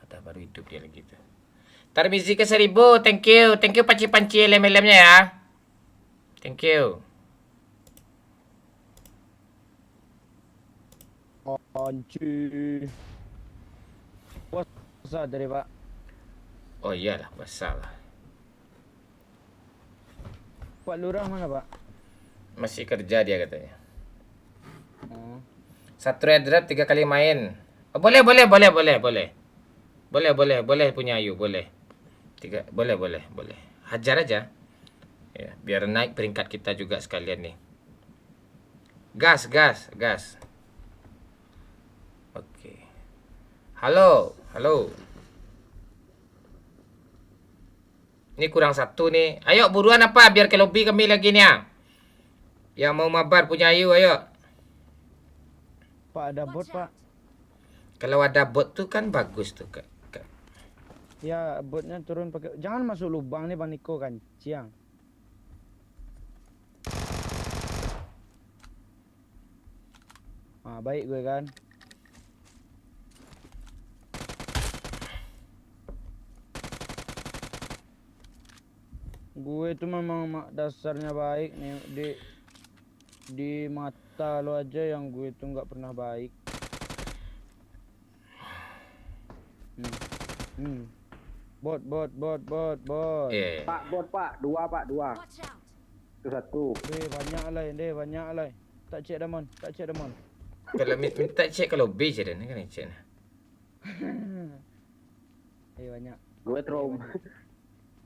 dah baru hidup dia lagi tu. Tarmizi ke 1000. Thank you. Thank you panci-panci lem-lemnya ya. Thank you. Panci. Puasa dari Pak. Oh iyalah, basah lah. Pak Lurah mana Pak? Masih kerja dia katanya. Oh. Satu red drop 3 kali main. Oh, boleh. Boleh punya Ayu, boleh. Boleh. Hajar aja. Ya, biar naik peringkat kita juga sekalian nih. Gas. Oke. Halo. Ini kurang satu nih. Ayo buruan apa biar ke lobby kami lagi nih ya. Yang mau mabar punya Ayu, ayo. Pak ada bot Pak. Kalau ada bot tuh kan bagus tuh, Kak. Ya botnya turun pakai. Jangan masuk lubang nih Bang Niko kan. Siang. Ah baik gue kan. Gue itu memang dasarnya baik nih di mata lo aja yang gue itu nggak pernah baik. Bot. Iya. Pak, bot Pak, dua. Watch out. Itu satu. Banyak alai. Tak cek damon. Kalau minta cek ke lobby je dan kan cek. Banyak. Gue trauma.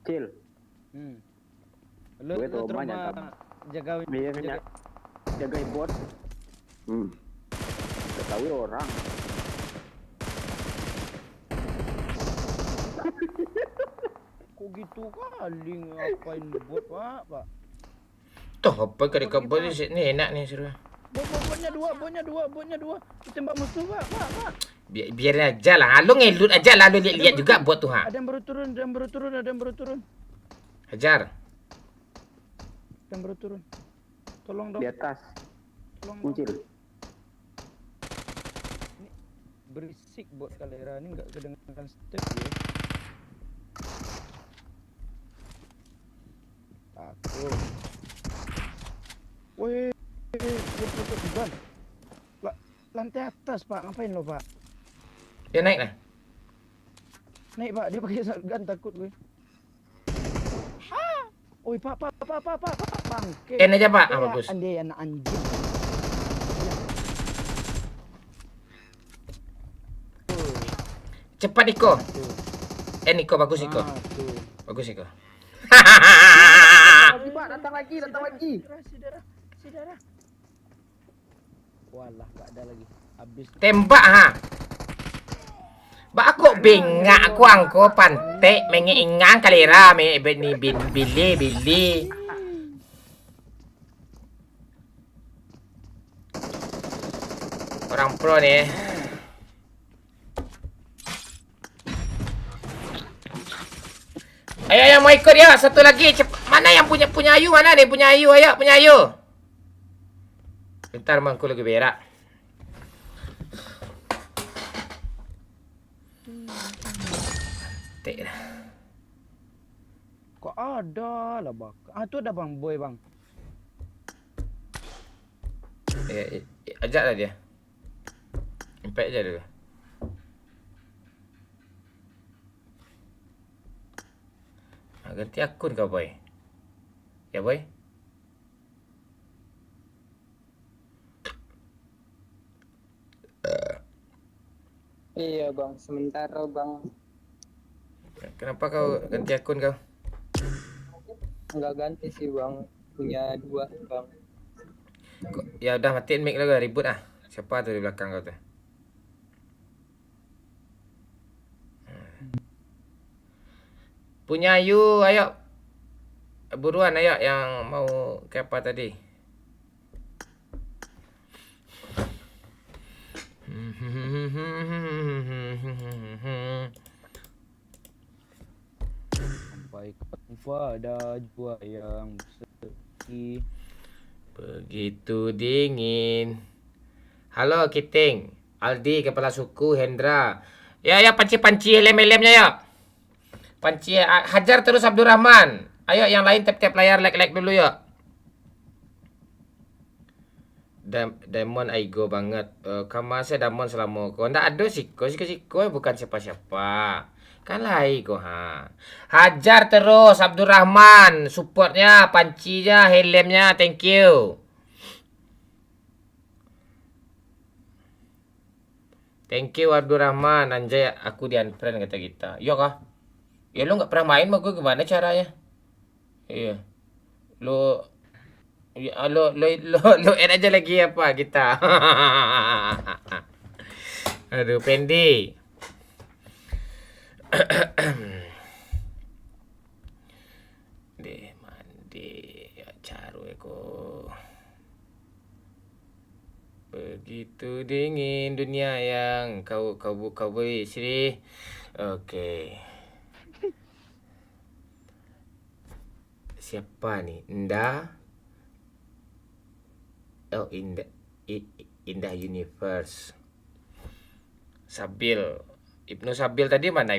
Chill. Lu Gue trauma trauma nyata. jaga Jagain bot. Ketahui orang. kok gitu kali ngapain bot Pak. Toh apa kali kau boleh ni enak ni suruh. Botnya dua. Ditembak musuh Pak. Biar aja lah. Lu ngelut aja lah. Lu lihat juga bot tu ha. Ada yang baru turun. Hajar. Yang baru turun. Tolong dong. Di atas. Kuncil. Ini berisik bot kalera ini nggak kedengaran step ya. Takut. Wih, ban. Lantai atas Pak, ngapain lo Pak? Dia naik lah. Naik Pak, dia pakai shotgun takut gue. Oi Pak, bangke. End aja Pak. Bagus. Andai anak anjing. Cepat Iko. Iko bagus Iko. Tuh. Bagus Iko. Pak, datang lagi. Saudara. Walah, gak ada lagi. Habis. Tembak ha. Ba aku bengak aku angko pantek mengingang kalera me ni bili. Orang pro nih. Ayo mau ikut ya, satu lagi. Mana yang punya Ayu mana nih? Punya Ayu, ayo, punya Ayu. Bentar mangku lagi berak. Tik dah. Kok ada lah Bang. Itu ada Bang Boy Bang. Ajak lah dia. Impact je dulu. Ganti akun kau boy. Ya boy. Iya Bang, sementara Bang. Kenapa kau ganti akun kau? Enggak ganti sih Bang, punya 2 Bang. Ya udah matiin mic lah, ribut ah. Siapa tu di belakang kau tu? Punya Ayu, ayo. Buruan ayo yang mau ke apa tadi? Sampai pada jua yang sepi. Begitu dingin. Halo Kiting, Aldi kepala suku, Hendra. Ya, panci-panci lem-lemnya ya. Panci, hajar terus Abdurrahman. Ayo, yang lain tap-tap layar, like dulu ya. Diamond Aigo banget. Kamu saya Diamond selama kau. Ndak ada siko bukan siapa-siapa. Kan Aigo ha. Hajar terus Abdurrahman. Supportnya, pancinya, helmnya. Thank you. Thank you Abdurrahman. Anjay, aku di unfriend kata kita. Iya kah? Ya lu nggak pernah main sama gue, gimana caranya? Iya. Lu ya, lo add aja lagi apa kita. Aduh, Pendi. Deh, mandi ya caru eko. Begitu dingin dunia yang kau beri sini. Oke. Siapa nih? Oh, Indah Universe. Sabil. Ibnu Sabil tadi mana?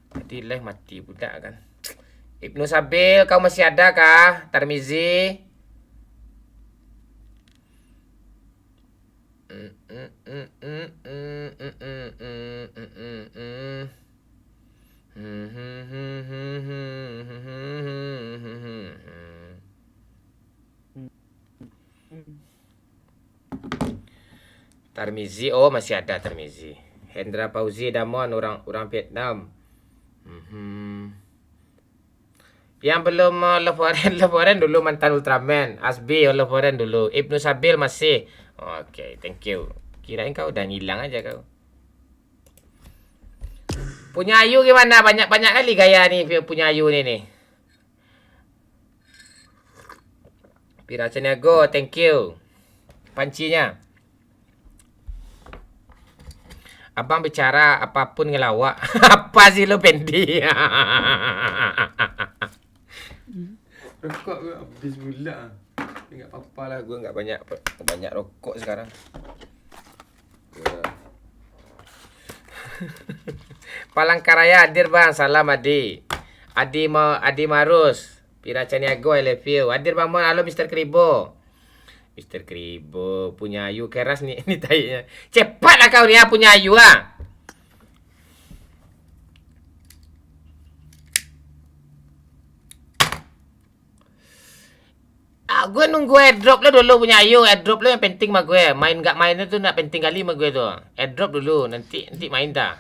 Tadi live mati budak kan. Ibnu Sabil, kau masih ada kah? Tarmizi. Tarmizi, oh masih ada Tarmizi. Hendra Fauzi Damon, orang Vietnam. Yang belum Love dulu mantan Ultraman. Asbi Love dulu. Ibnu Sabil masih. Oke, thank you. Kirain kau udah ngilang aja kau. Punya Ayu gimana? Banyak kali gaya nih punya Ayu nih. Piracenya go, thank you. Pancinya. Abang bicara apapun ngelawak. Apa sih lo Pendi? Rokok gue habis pula. Enggak apa-apa lah, gue enggak banyak rokok sekarang. Palangkaraya hadir bang, salam Adi. Adi Marus. Piracaniago, I love you. Hadir bang Mon, halo Mr. Kribo. Mr. Kribo punya Ayu keras nih ini tainya. Cepatlah kau nih punya Ayu ah. Gue nunggu airdrop lo dulu punya Ayu. Airdrop lo yang penting mah gue. Main gak main itu nak penting kali mah gue tuh. Airdrop dulu nanti main dah.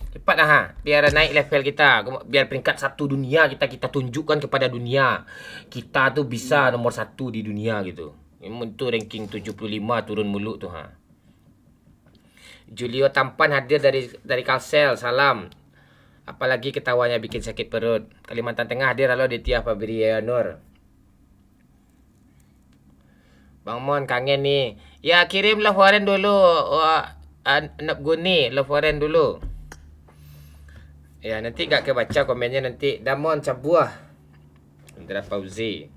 Cepat dah ha. Biar naik level kita. Biar peringkat 1 dunia kita tunjukkan kepada dunia. Kita tuh bisa nomor 1 di dunia gitu. Itu ranking 75 turun mulu tuh ha. Julio Tampan hadir dari Kalsel, salam. Apalagi ketawanya bikin sakit perut. Kalimantan Tengah hadir halo Ditya Fabrianur. Bang Mon kangen nih. Ya kirim love warren dulu. Nak guni love warren dulu. Ya nanti gak kebaca komennya nanti. Damon Cabuah. Indra Fauzi.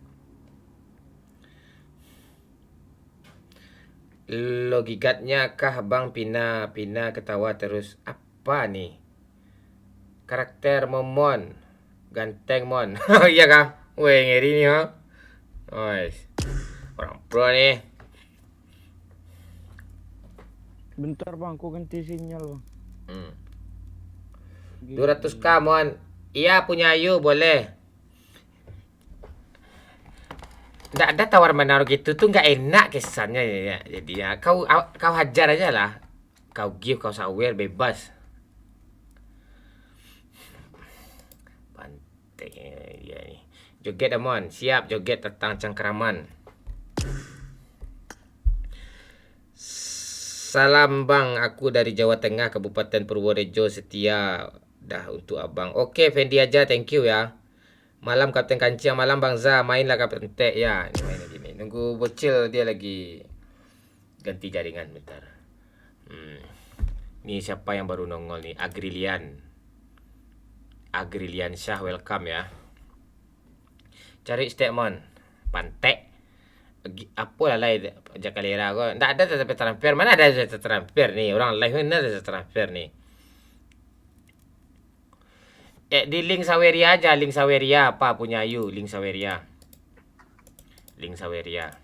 Logigatnya kah Bang Pina ketawa terus. Apa nih? Karakter Momon. Ganteng Mon. Iya kah? Weh ngeri nih ha. Orang pro nih. Bentar bang, aku ganti sinyal bang. 200k Mon. Iya punya Ayu boleh. Nggak ada tawar menawar gitu tuh nggak enak kesannya ya. Jadi ya kau hajar aja lah. Kau give, kau sawer bebas. Pantai ya nih. Joget Amon, siap joget tentang cangkraman. Salam bang, aku dari Jawa Tengah, Kabupaten Purworejo, setia dah untuk abang. Oke, Fendi aja, thank you ya. Malam Kapten Kancing, malam Bang Za, mainlah Kapten Tek ya. Ini main lagi nih. Nunggu bocil dia lagi ganti jaringan bentar. Ini siapa yang baru nongol nih? Agrilian Syah, welcome ya. Cari statement. Pantek. Apa lah live Jakalera kau. Tak ada tapi transfer. Mana ada transfer nih? Orang live mana ada transfer nih? Di link Saweria aja, link Saweria apa punya Ayu, link Saweria. Link Saweria.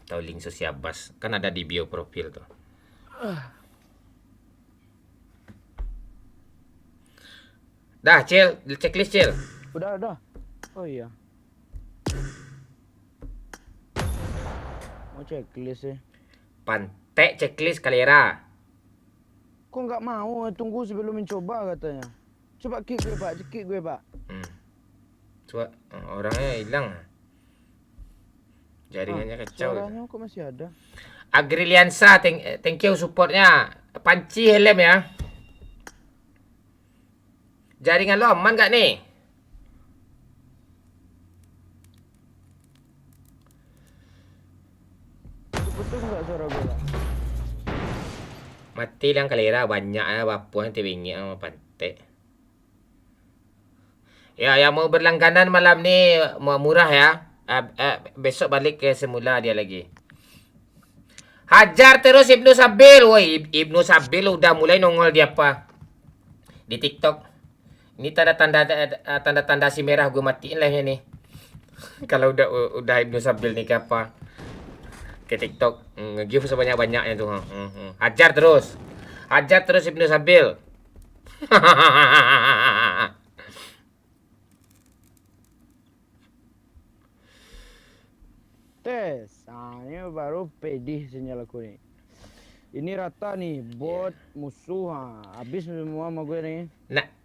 Atau link Sosiabas. Kan ada di bio profil tuh. Dah, Cil, checklist Cil. Udah. Oh iya. Mau checklist sih. Pantek checklist Kalera. Kok nggak mau? Tunggu sebelum mencoba katanya. Coba kick gue pak. Coba orangnya hilang. Jaringannya kacau. Suaranya kok masih ada? Agriliansa, thank you supportnya. Panci helm ya. Jaringan lo aman gak nih? Betul nggak suara gue pak? Mati lang Kalera banyak ya bapuan tibingi sama pantek. Ya, yang mau berlangganan malam ni murah ya. Besok balik ke semula dia lagi. Hajar terus Ibnu Sabil. Woi, Ibnu Sabil udah mulai nongol di apa? Di TikTok. Ini tanda-tanda si merah gue matiin live-nya nih. Kalau udah Ibnu Sabil nih ke apa? Ke TikTok. Nge-give sebanyak-banyaknya tuh. Hajar terus. Hajar terus Ibnu Sabil. Tes. Ini baru pedih sinyal aku nih. Ini rata nih, bot musuh. Habis semua sama gue nih.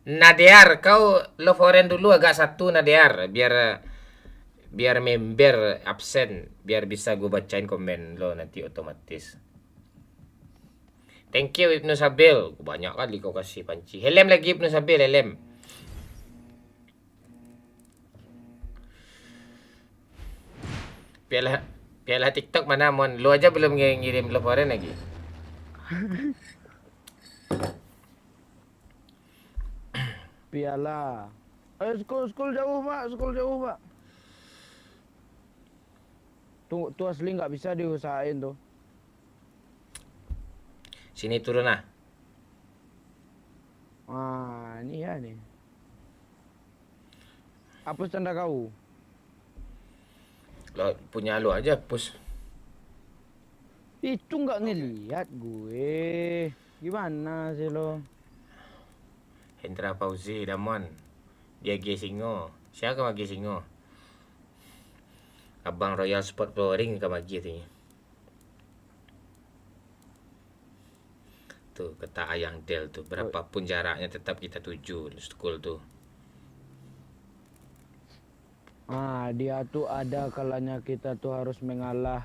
Nadear, kau lo foreign dulu agak satu Nadear, biar member absen, biar bisa gue bacain komen lo nanti otomatis. Thank you Ibnu Sabil, banyak kali kau kasih panci. Helm lagi Ibnu Sabil, helm. Piala TikTok mana mon? Lo aja belum ngirim lo foreign lagi. Piala. Skol jauh pak. Tuh asli nggak bisa diusahain tuh. Sini turun lah. Ini ya nih. Hapus tanda kau. Lo punya lo aja push. Itu nggak ngelihat gue. Gimana sih lo? Hendra Fauzi Damon. Dia Singo. Siapa magi Singo? Abang Royal Sport Flooring ke magi tu. Tuh kata Ayang Del tuh, berapapun jaraknya tetap kita tuju school tuh. Dia tuh ada kalanya kita tuh harus mengalah.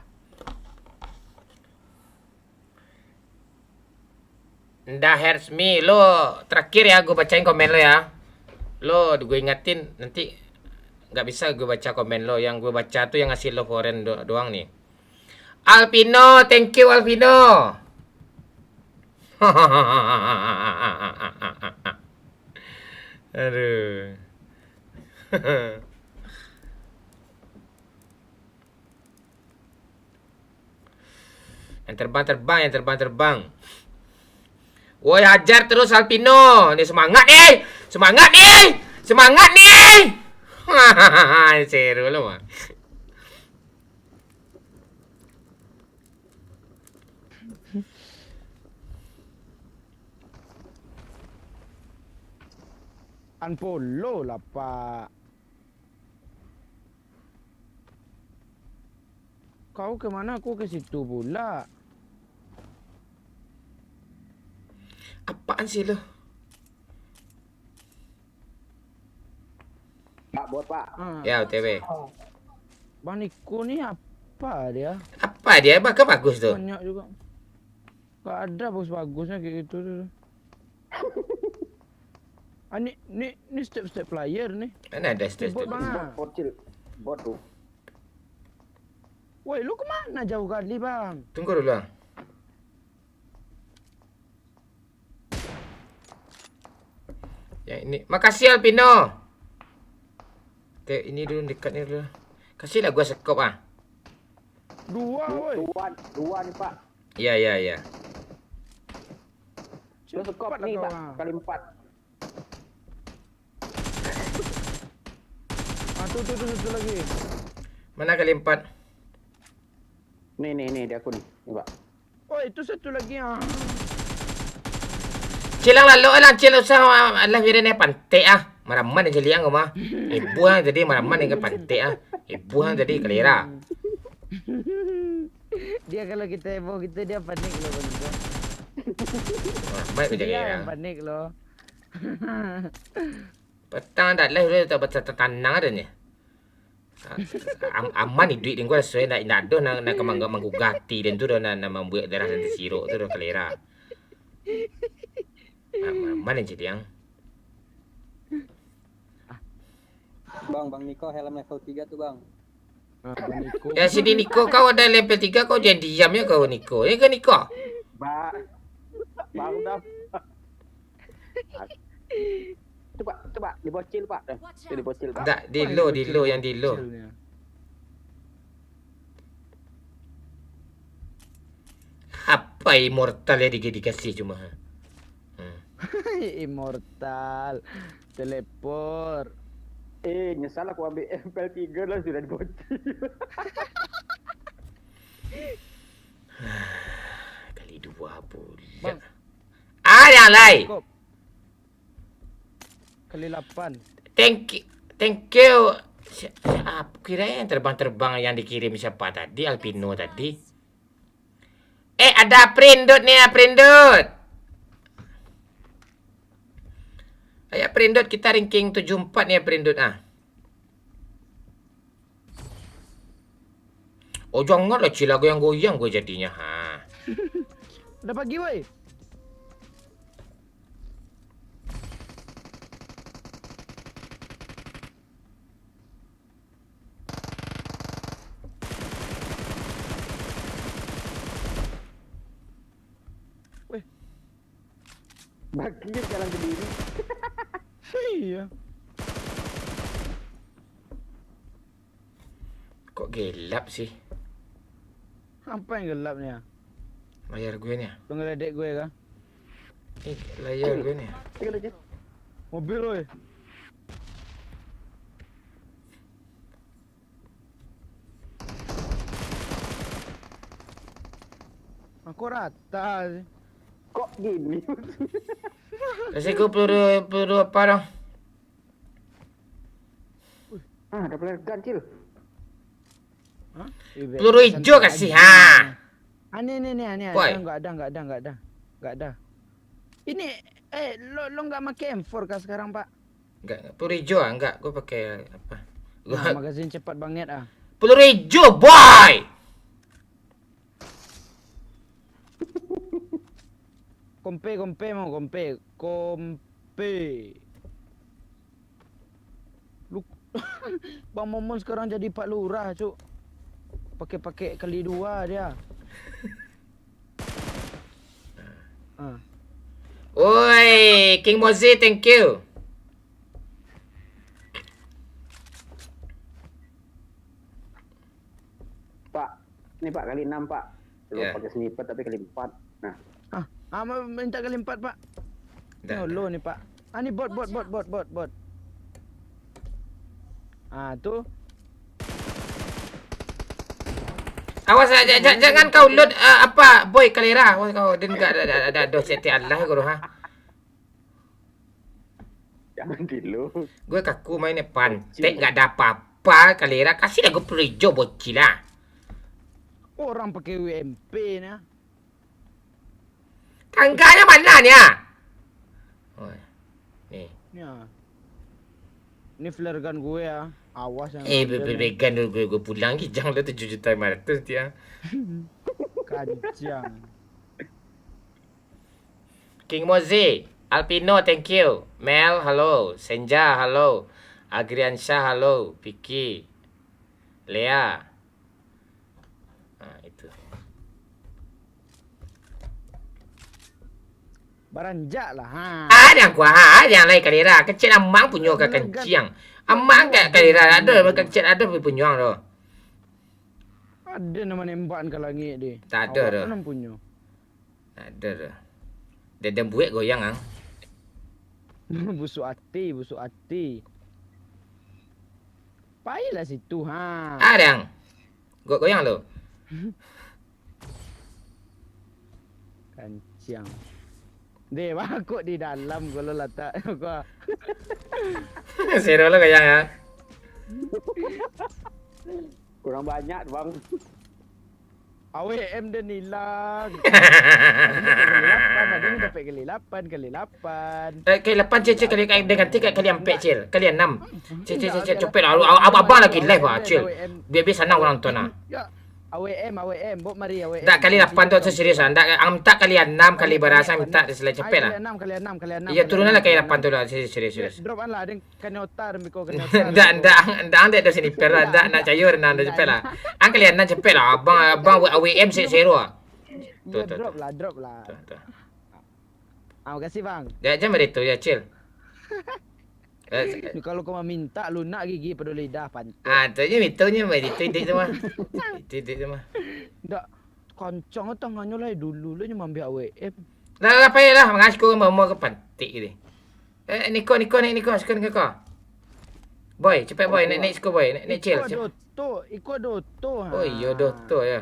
Ndah Hersmi, lo terakhir ya gue bacain komen lo ya. Lo gue ingetin nanti nggak bisa gue baca komen lo. Yang gue baca tuh yang ngasih lo foreign doang nih. Alpino, thank you Alpino. Aduh. Yang terbang. Woi, hajar terus Alpino. Ini semangat nih. Semangat nih. Seru lo mah. Unfollow lah pak. Kau kemana? Aku ke situ pula. Apaan sih lo? Pak, buat pak. Ya, OTW. Bang Niko nih apa dia? Apa dia? Bakal bagus tuh. Banyak juga. Gak ada bagus-bagusnya kayak gitu tuh. Ini step player nih. Mana ada stage Bot bang. Bocil. Bot tuh. Woi, lu kemana jauh kali bang? Tunggu dulu. Ya ini. Makasih Alpino. Ini dulu dekat ni dulu. Kasihlah gua sekop ah. Dua, woi. Dua nih Pak. Ya, ya, ya. Lu skop Cepat lah nih kau, Pak, ah. kali 4. Tuh satu lagi. Mana kali 4? Nih di aku nih. Nih Pak. Oh, itu satu lagi ah. Cilang lalu lah, cilang usah Allah wirene pantai ah. Maraman aja liang mah. Ibu hang jadi maraman yang pantai ah. Ibu hang jadi kelera. Dia kalau kita heboh gitu dia panik loh bang. Maraman kerja Dia kelera. yang panik loh. Petang dah lah udah tak tanang ada ni. Aman ni duit dengan sesuai nak do nak menggugati dan tu dah nak membuat darah dan sirok tu dah kelera. Mana jadi yang? Bang Niko helm level 3 tuh bang. Ya sini Niko kau ada level 3 kau jangan diam ya kau Niko. Ya kan Niko? Baru dah. Coba dibocil Pak. Itu dibocil Pak. Tak, di low yang di low. Apa immortal ya dikasih cuma. Immortal. Teleport. Nyesal aku ambil MPL 3 lah sudah dibocil. Kali 2 pula. Bang. Yang lain. Cukup. Kali 8. Thank you. Siapa kira yang terbang yang dikirim siapa tadi? Alpino tadi. Ada Prindut nih ya, Prindut. Ayo Prindut, kita ranking 74 nih ya Prindut ah. Oh janganlah cila goyang-goyang gue jadinya ha. Udah pagi woi. Baginya jalan sendiri. Iya. Kok gelap sih? Apa yang gelap nih ya? Layar gue nih. Lu ngeledek gue kah? Layar gue nih. Tinggal aja. Mobil woi. Aku rata sih. Kok gini? Kasih gue peluru apa dong? Ada player gun cil. Hah? Peluru hijau kasih ha. Aneh. Why? Enggak ada. Ini lo enggak pakai M4 kah sekarang, Pak? Enggak, peluru hijau ah, enggak. Gue pakai apa? Nah, magazin cepat banget ah. Peluru hijau, boy. Kompe. Lu Bang Momon sekarang jadi Pak Lurah, cuk. Pakai kali 2 dia. Oi, King Mozi, thank you. Pak, ini Pak kali 6 Pak. Belum Ya. pakai sniper tapi kali 4. Nah, Minta kali 4, Pak. Dah. Lo nih, Pak. Ini bot. Tuh. Awas jangan kau load apa boy kalera. Awas kau dan enggak ada dosa Allah guru ha. jangan dulu. Gue kaku mainnya pantek enggak ada apa-apa kalera. Kasih dah gue peluru hijau bocil lah. Orang pakai UMP nih. Tangganya mana ni ah? Oh. Ni. Ya. Ini flare gun gue ya. Awas yang Bebegan dulu gue pulang lagi. Jangan lu 7.500.000 dia. Kacang. King Mozi, Alpino, thank you. Mel, hello. Senja, hello. Agriansha, hello. Vicky. Lea. Itu. Baranjak lah ha. Ada yang lain kalera. Kecil amang punya ke kencing. Amang kat kalera ada kecil ada punya tu. Ada nama nembakan ke langit dia. Tak ada Awak dah. mana punya? Ada dah. Dia buat goyang ah. busuk hati. Payahlah situ ha. Ada yang. Goyang tu. Kancang. Dia bakut di dalam kalau letak kau. Zero lah goyang ah. Kurang banyak bang. AWM dia hilang. Ada ni dapat kali 8. Kali 8 cil kali dia ganti kali 4 cil. Kali 6. Cil cepet lah. Abang lagi live ah cil. Biar senang orang nonton ah. Ya. AWM, bot mari AWM. Tak kali 8 tu serius ah. Tak minta kali 6 kali berasa minta dia selai cepet lah. Kali 6. Iya turunlah kali 8 tu lah serius. Drop lah dia kena otar miko kena otar. Ndak ada sini per ndak nak cayur nak cepet lah. Ang kali 6 cepet lah. Abang AWM zero ah. Drop lah. Makasih bang. Dia jam itu ya cil. Ni kalau kau minta lunak gigi pada lidah pantai. Ah, tu je mitonya mai ditik semua. Ditik semua. Ndak kancang tangannya lah dulu lah nyambi AWM. Lah payahlah mengas ko mau ke pantik ni. Niko suka kau. Boy, cepat boy, naik sko boy, naik cil. Ikut Doto. Oh, iya Doto ya.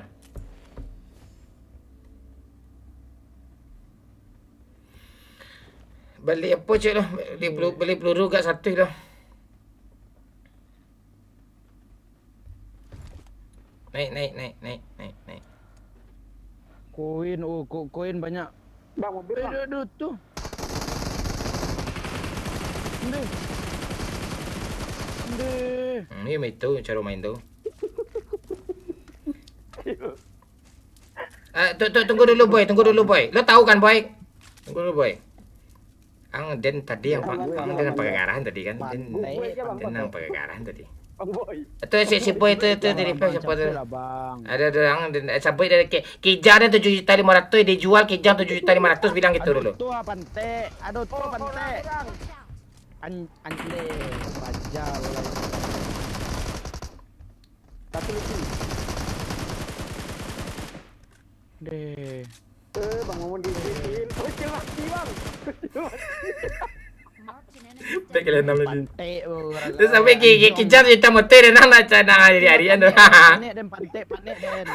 Balik apa cik lah. Beli peluru kat satu lah. Naik. Koin banyak. Bang mobil bang. Doto. Ni itu cara main tu. Tunggu dulu boy. Lo tahu kan boy? Tunggu dulu boy. Ang Den tadi yang dengan pegarahan tadi kan. Den yang pegarahan tadi. Bang boy. Itu si boy itu dari siapa tu? Bang. Ada orang sampai dari kejar 7.500.000 dia jual kejar 7.500.000 bilang gitu dulu. Aduh tuh pantai. Anjle bajar lah. Satu lagi. Deh. Bang ngomong di sini. Kecil mati bang. Pekelan nama dia. Pantai. Terus sampai kejar kita motor dan nak cana hari-harian tu. Panik dan pantai dan.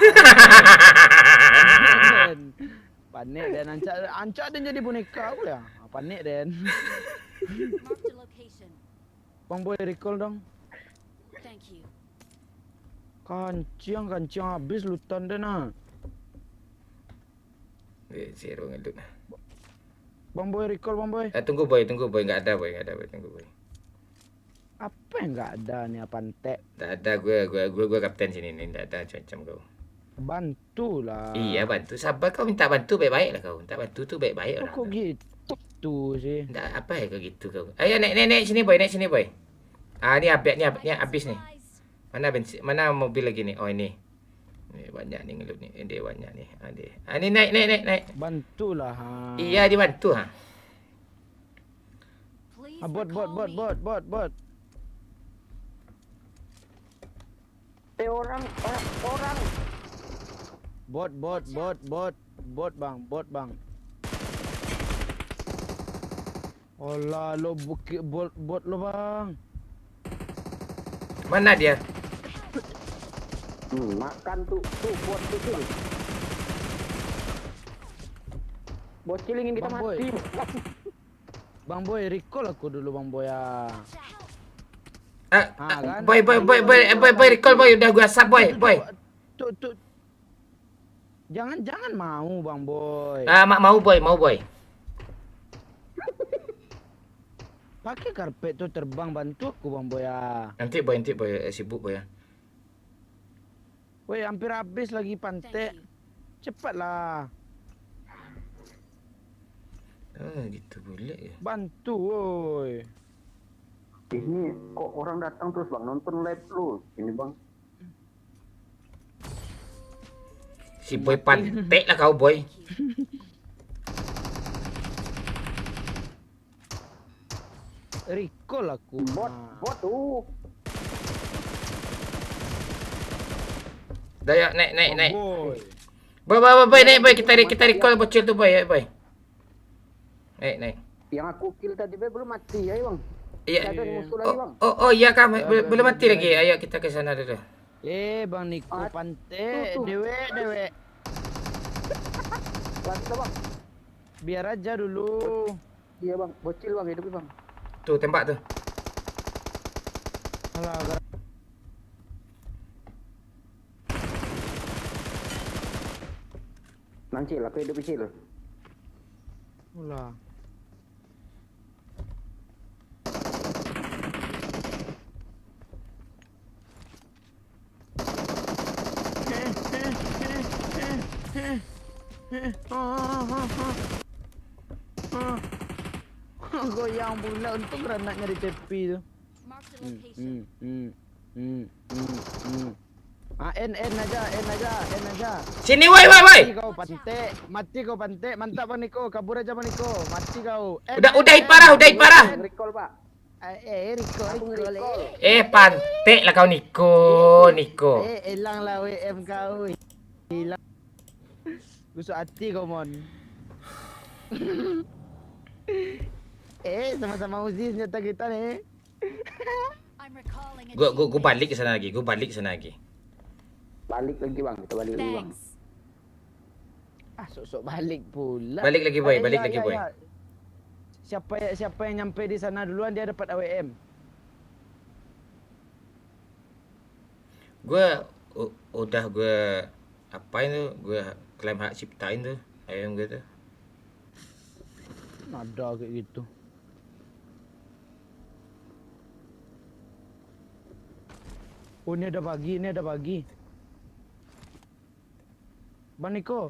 Panik dan ancak dan jadi boneka pula. Panik dan. Bang boy recall dong. Kancing habis lutan dia nak. Zero ngelut. Bang boy recall bang boy. Tunggu boy, enggak ada boy, tunggu boy. Apa yang enggak ada ni pantek? Tak ada gue kapten sini ni, tak ada macam kau. Bantulah. Iya bantu. Sabar kau minta bantu baik-baik lah kau. Minta bantu tu baik-baik lah. Kok gitu sih? Tak apa ya kau gitu kau. Ayo naik sini boy, Ah ni habis ni. Mana bensin? Mana mobil lagi ni? Oh ini. Ni banyak ni ngelut ni. Dia banyak ni. Ni naik. Bantulah ha. Iya dibantu ha. Bot. Orang. Bot bang. Olah lo bukit bot lo bang. Mana dia? Makan tuh bot tuh. Bocil ingin kita Bang Boy. mati. Bang boy recall aku dulu bang boy ya. Kan? Boy, recall boy, udah gua sub boy. Tuh. Jangan mau bang boy. Mau boy. Pakai karpet tuh terbang bantu aku bang boy ya. Nanti boy, sibuk boy ya. Woi, hampir habis lagi pantai. Cepatlah. Gitu boleh ya. Bantu woi. Ini kok orang datang terus bang nonton live lu. Ini bang. Si boy pantek lah kau boy. Recall aku. Bot tuh. Dah ya, naik. Boy. Boy, naik boy. Kita recall bocil tu boy, ya boy. Naik. Yang aku kill tadi be belum mati ya bang. Iya. Ada musuh lagi bang. Oh, iya kah? Belum mati lagi. Ayo kita ke sana dulu. Bang Niko Ah, Pante, tuh. dewek. Lanjut bang. Biar aja dulu. Iya bang, bocil bang hidup bang. Tuh tembak tu. Alah, Nancil, aku hidup kecil. Ulah. Goyang pula untung granatnya di tepi tu. Marked a location. N aja. Sini woi. Mati kau Pante. Mantap Bang Niko, kabur aja Bang Niko. Mati kau. Udah hit parah. Recall pak. Riko. Pantek lah kau Niko. Hilang lah WM kau. Hilang. Busuk hati kau mon. Sama-sama uzi senjata kita ni. I'm recalling a Gua balik ke sana lagi. Balik lagi bang, kita balik lagi bang. Thanks. Sok-sok balik pula. Balik lagi, boy. Ya. Siapa yang nyampe di sana duluan dia dapat AWM. Udah gue apain tu? Gue klaim hak ciptain tu. Ayam gue tu. Ada kayak gitu. Oh, ini ada bagi. Bang Niko.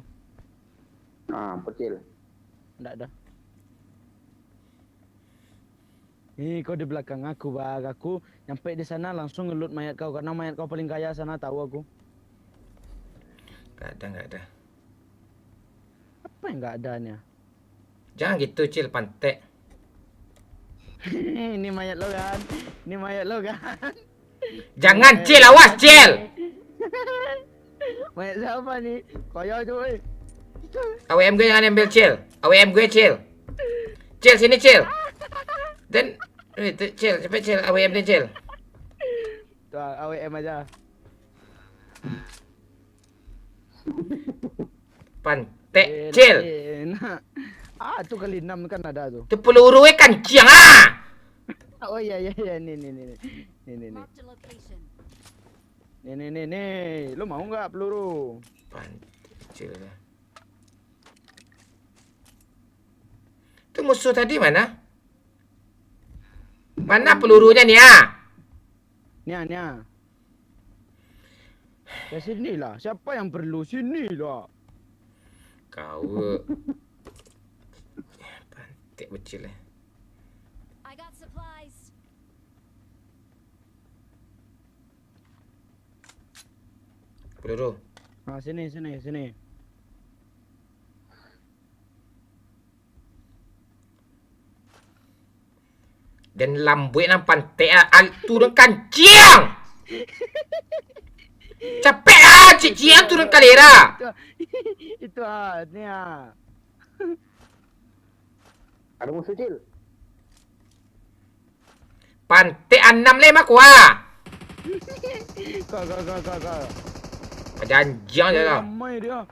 Ah, bocil. Enggak ada. Nih kau di belakang aku, Bang. Aku nyampe di sana langsung ngelut mayat kau karena mayat kau paling kaya sana, tahu aku. Enggak ada. Apa yang enggak adanya? Jangan gitu, Cil, pantek. Ini mayat lo kan? Jangan, Cil, awas, Cil. Mayat siapa nih? Koyo tu, oi. AWM gue jangan ambil, Cil. AWM gue, Cil. Cil, sini, Cil. Dan Cil, cepet Cil, AWM dia, Cil. Tu AWM aja. Pantek, Cil. Nah. Tu kali 6 kan ada tu. Tu peluru kancing ah. Oh iya ni. Marked a location. Nih. Lu mau enggak peluru? Pantek, Cil. Tu musuh tadi mana? Mana pelurunya ni ah? Nia. Ya sinilah. Siapa yang perlu sinilah. Kau pantek bocil eh. I got supplies. Peluru. Sini. Dan lambuit nan pantek ah, turun kancing. Capek ah, cician turun kalera. Itu Nia. Ada musuh cil. Pantek 65 aku ah. Kau. Janjang je lah. Ramai dia.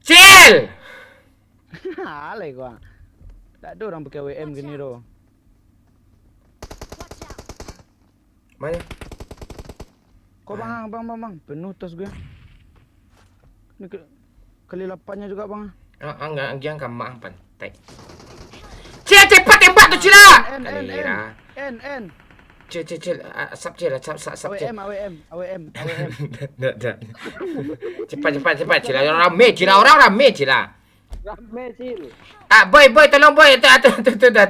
Cil! Alay gua. Tak ada orang pakai WM gini tu. Watch out. Mana? Kau bang. Penuh tas gue. Ni kali 8-nya juga bang. Enggak, jangan mak pantek. Cil, cepat tembak tu Cil lah. Kalera. N. Cil, asap Cil. AWM. Dah. Cepat Cil. Orang rame Cil lah. Rame cil. Boy, tolong boy. Tu dah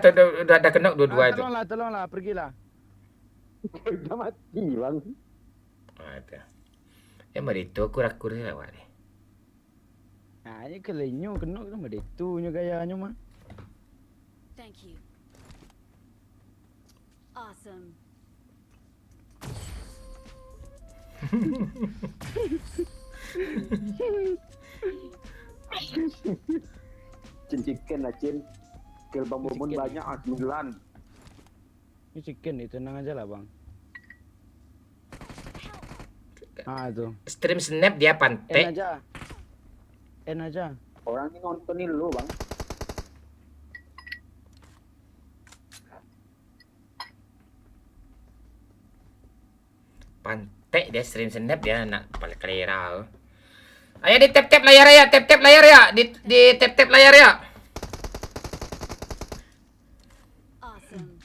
kena dua-dua itu. Tolonglah, pergilah. Udah mati bang. Ada. Mari tu kura-kura awak ni. Ini kelenyo kena sama ditunya gayanya mah. Thank you. Awesome. Cincikin lah Cin. Skill Bang Mumun Cincin. banyak 9. Ini chicken nih, tenang aja lah bang. Tuh. Stream snap dia En pantai. aja. En aja. Orang ini nontonin lu Bang. Pantai dia stream snap dia nak paling kelera. Ayo di tap-tap layar ya, tap-tap layar ya, di tap-tap layar ya. Awesome.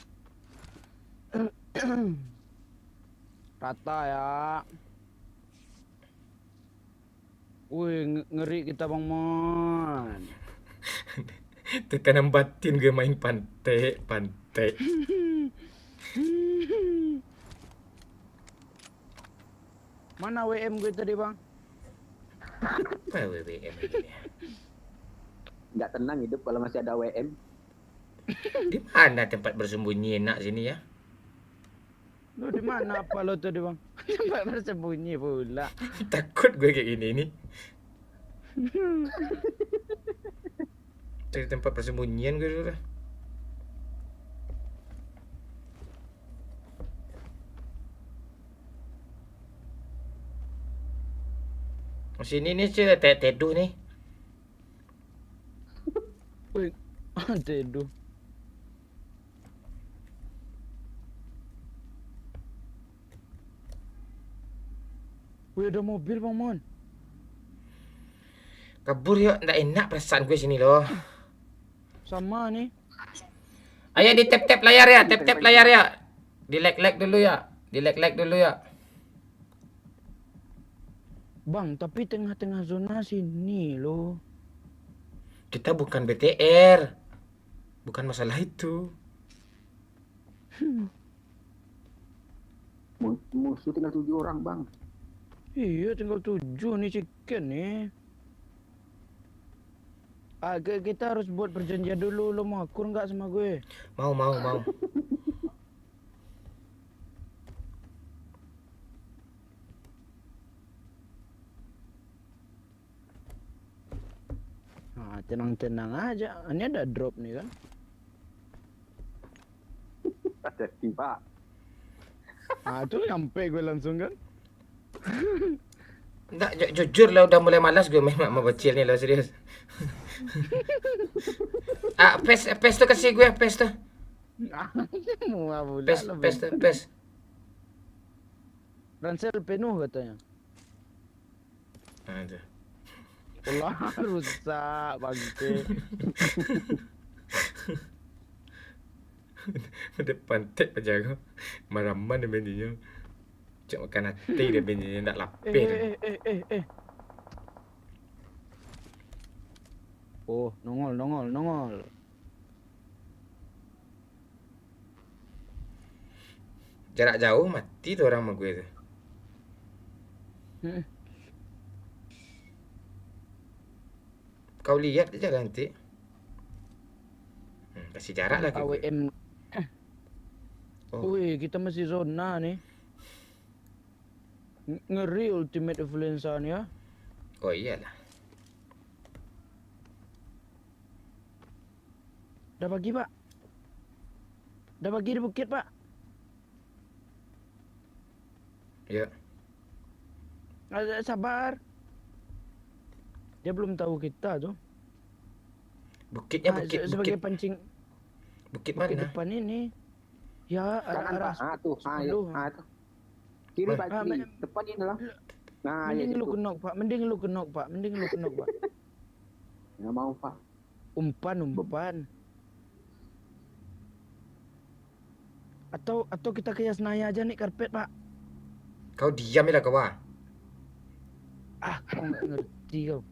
Rata ya. Wih, ngeri kita Bang Mon. Tekanam batin gue main pantai. Mana WM gue tadi Bang? Apa WWM ini? Nggak tenang hidup kalau masih ada WM. Di mana tempat bersembunyi enak sini ya? Lu di mana apa lo tadi Bang? Tempat bersembunyi pula. Takut gue kayak gini nih. Cari tempat persembunyian gue dulu lah. Oh, sini nih cuy, teduh nih. Wih, aduh. Wih, ada mobil Bang Mon. Kabur yuk, nggak enak perasaan gue sini loh. Sama nih. Ayo di tap-tap layar ya, tap-tap layar ya. Di like dulu ya. Di like dulu ya. Bang, tapi tengah-tengah zona sini loh. Kita bukan BTR. Bukan masalah itu. Musuh tinggal 7 orang Bang. Iya, tinggal 7 nih chicken nih. Kita harus buat perjanjian dulu. Lo mau akur nggak sama gue? Mau. Nah, tenang-tenang aja. Ini ada drop nih kan? Ada Pak. Nah, itu nyampe gue langsung kan? Enggak, jujur lah udah mulai malas gue main sama bocil nih lo serius. PES tuh kasih gue PES tuh. Mau pula PES lo, PES tuh PES. Ransel penuh katanya. Nah, itu. Ulah rusak bangke. Depan tek penjaga maraman dia benjinya. Cuk makan hati dia benjinya nak lapis. Oh, nongol. Jarak jauh mati tuh orang sama gue tuh. Kau lihat aja nanti. Kasih jarak lah ke gue. AWM. Oh. Wih, kita masih zona nih. Ngeri ultimate influencer ya. Oh iyalah. Udah pagi, Pak. Udah pagi di bukit, Pak. Ya. Sabar. Dia belum tahu kita tuh. Bukitnya bukit Sebagai bukit. pancing Bukit bukit mana? depan ini. Ya, Kanan arah Pak. Tuh. sepuluh. Tuh. Kiri Pak, Ah, kiri. Depan ini lah. Nah, ya Mending lu situ. kenok, Pak. Mending lu kenok, Pak. Nggak mau Pak. Umpan. Atau kita ke Yasnaya aja nih karpet, Pak. Kau diam ya kau. Kau nggak ngerti kau.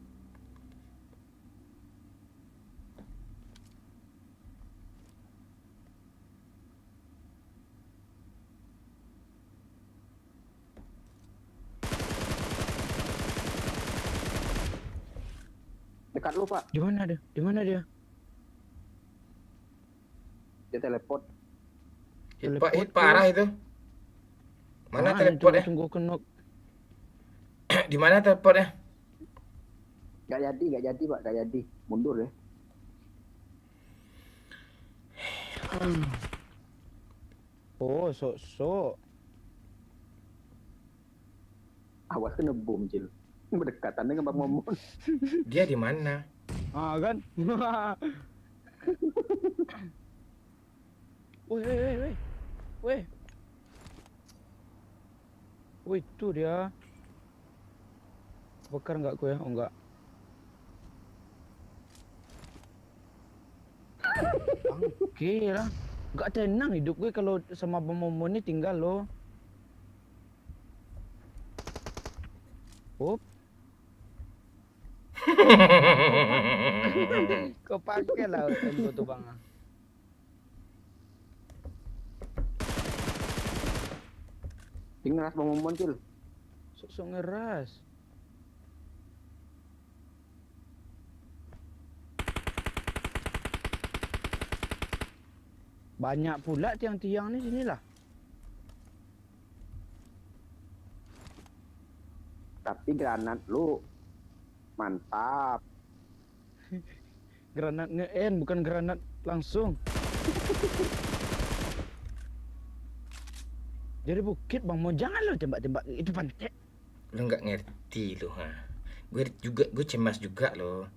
Dekat lu, Pak. Di mana dia? Di mana dia? Dia teleport. Hit parah itu. Mana Ah, teleportnya? Tunggu kenok. Di mana teleportnya? Gak jadi, Pak. Gak jadi. Mundur ya. Oh, sok. Awas kena bom, Cil. Berdekatan dengan Bang Momon. Dia di mana? Ah kan? Woi. Woi, itu dia. Bakar nggak gue? Oh enggak. Oke lah. Nggak tenang hidup gue kalau sama Bang Momon ini tinggal loh. Up. Kau pakai lah tempo tuh bang. Tinggal Bang Momon, Cil. Sok ngeras. Banyak pula tiang-tiang ni sinilah. Tapi granat lu mantap. Granat nge-end bukan granat langsung. Dari bukit bang, mau jangan lo tembak-tembak itu pantai. Lu nggak ngerti lu, ha. Gue cemas juga loh.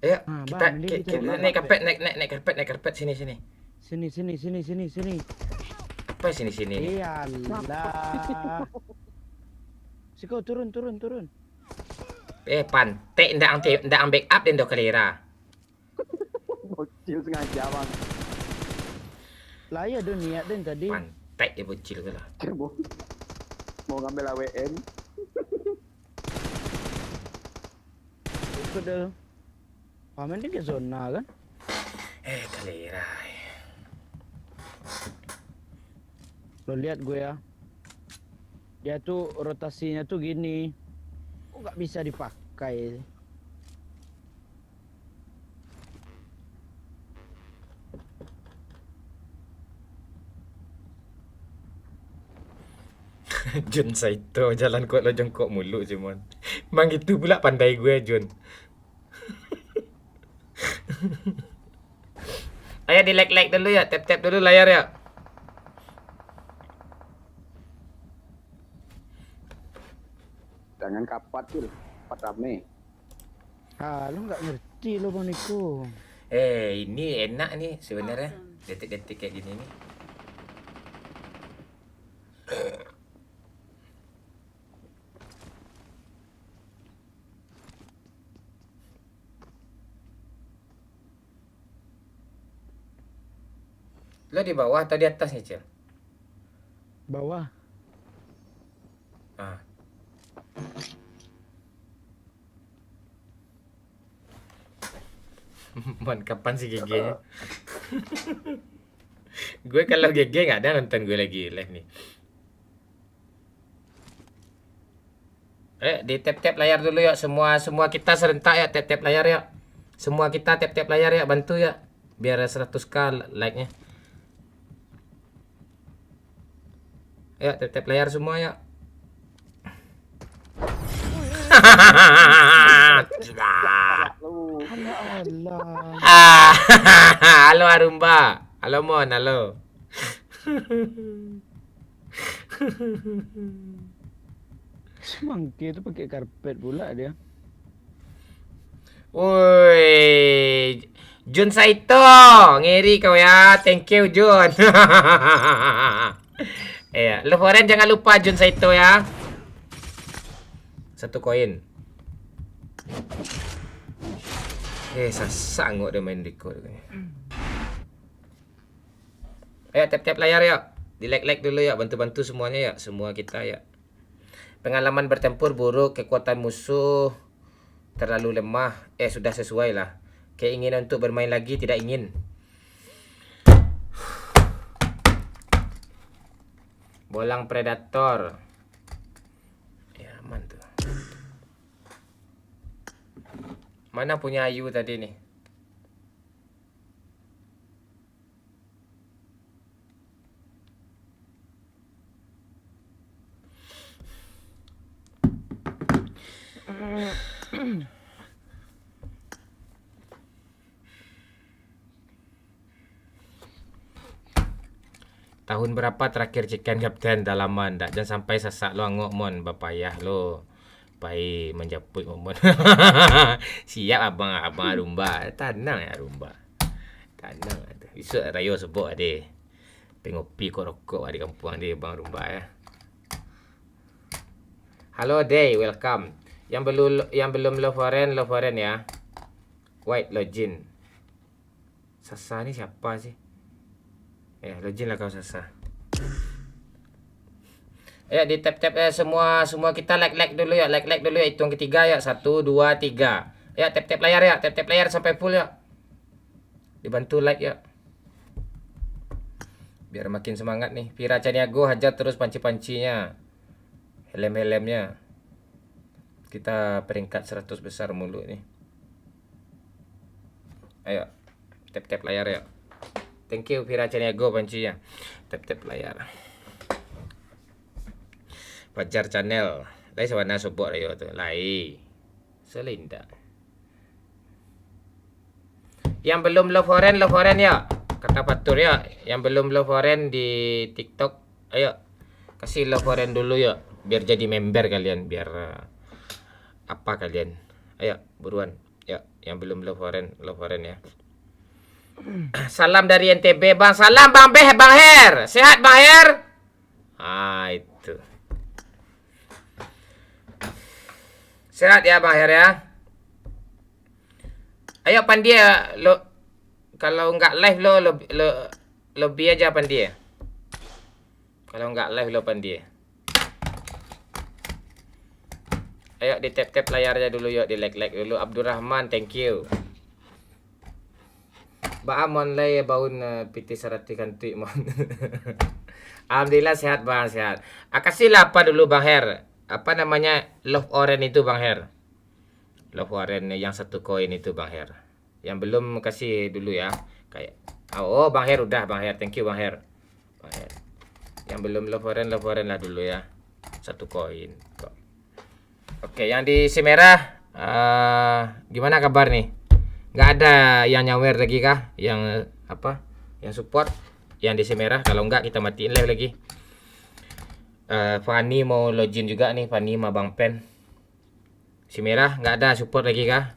Ayo, Ah, kita, Bang, ini kita naik karpet sini. Sini. Apa sini? Iyalah. Siko turun. Pantai ndak ang backup den do kalera. Bocil sengaja, Bang. Lah ya do niat den tadi. Pantai dia bocil ke lah. Dia mau ngambil AWM. Ikut dah. Paman dia ke zona kan? Kalera. Lo lihat gue ya. Dia tuh rotasinya tuh gini. Kok nggak bisa dipakai? Jun Saito jalan kuat lo jongkok mulu cuman. Mang itu pula pandai gue Jun. Ayo di like dulu ya, tap dulu layar ya. Jangan kapat, Cil. Kapat rame. Ah, lo nggak ngerti lo bang Niko. Ini enak nih sebenarnya. Awesome. Detik-detik kayak gini nih. Lo di bawah atau di atas nih, Cil? Bawah. Ah. Man, kapan sih GG-nya? Gue kalau GG nggak ada nonton gue lagi live nih. Di tap layar dulu ya, semua kita serentak ya, tap layar ya. Semua kita tap layar ya, bantu ya. Biar 100k like-nya. Ya, tap layar semua ya. Tidak. Lu. Alah. Halo Arumba. Halo Mon, halo. Semangki itu pakai karpet pula dia. Woi, Jun Saito, ngeri kau ya. Thank you Jun. Lo foren jangan lupa Jun Saito ya. 1 koin. Sasangok dia main record. Ayo tap layar ya. Di like dulu ya, bantu semuanya ya, semua kita ya. Pengalaman bertempur buruk, kekuatan musuh terlalu lemah. Sudah sesuai lah. Keinginan untuk bermain lagi tidak ingin. Bolang predator. Ya, aman tuh. Mana punya Ayu tadi nih? Tahun berapa terakhir chicken kapten dalaman? Tak jangan sampai sesak lo angok mon bapayah lo. Pai menjaput mon. Siap abang Arumba. Tanang ya Arumba. Tanang ada. Esok rayo sebut ade. Pengopi kok rokok di kampung dia bang Arumba ya. Halo Day, welcome. Yang belum love foreign ya. White Login. Sasa ni siapa sih? Login lah kau Sasa. Di tap semua kita like dulu ya, like dulu ya, hitung ketiga ya, 1 2 3. Tap layar ya, tap layar sampai full ya. Dibantu like ya. Biar makin semangat nih. Vira Caniago hajar terus panci-pancinya. Helm-helmnya. Kita peringkat 100 besar mulu nih. Ayo, tap layar ya. Thank you Vira Caniago pancinya. Tap layar. Fajar channel. Lai sawana support ayo tu. Lai. Selinda. Yang belum love foreign ya. Kata Fatur ya. Yang belum love foreign di TikTok, ayo kasih love foreign dulu ya. Biar jadi member kalian, biar apa kalian. Ayo buruan. Ya, yang belum love foreign ya. Salam dari NTB Bang. Salam Bang Her. Sehat Bang Her? Itu. Sehat ya Bang Her ya. Ayo Pandi ya, lo kalau nggak live lo lebih aja Pandi ya. Kalau nggak live lo Pandi ya. Ayo di tap layarnya dulu yuk, di like dulu. Abdurrahman, thank you. Baamon lay baun piti sarati kanti mon. Alhamdulillah sehat Bang, sehat. Kasihlah apa dulu Bang Her? Apa namanya? Love Orange itu Bang Her. Love Orange yang 1 koin itu Bang Her. Yang belum kasih dulu ya. Kayak Bang Her udah Bang Her. Thank you Bang Her. Bang Her. Yang belum Love Orange lah dulu ya. 1 koin. Oke, yang di si merah gimana kabar nih? Nggak ada yang nyawer lagi kah? Yang apa? Yang support yang di si merah. Kalau nggak kita matiin live lagi. Fani mau login juga nih, Fani sama Bang Pen. Si merah nggak ada support lagi kah?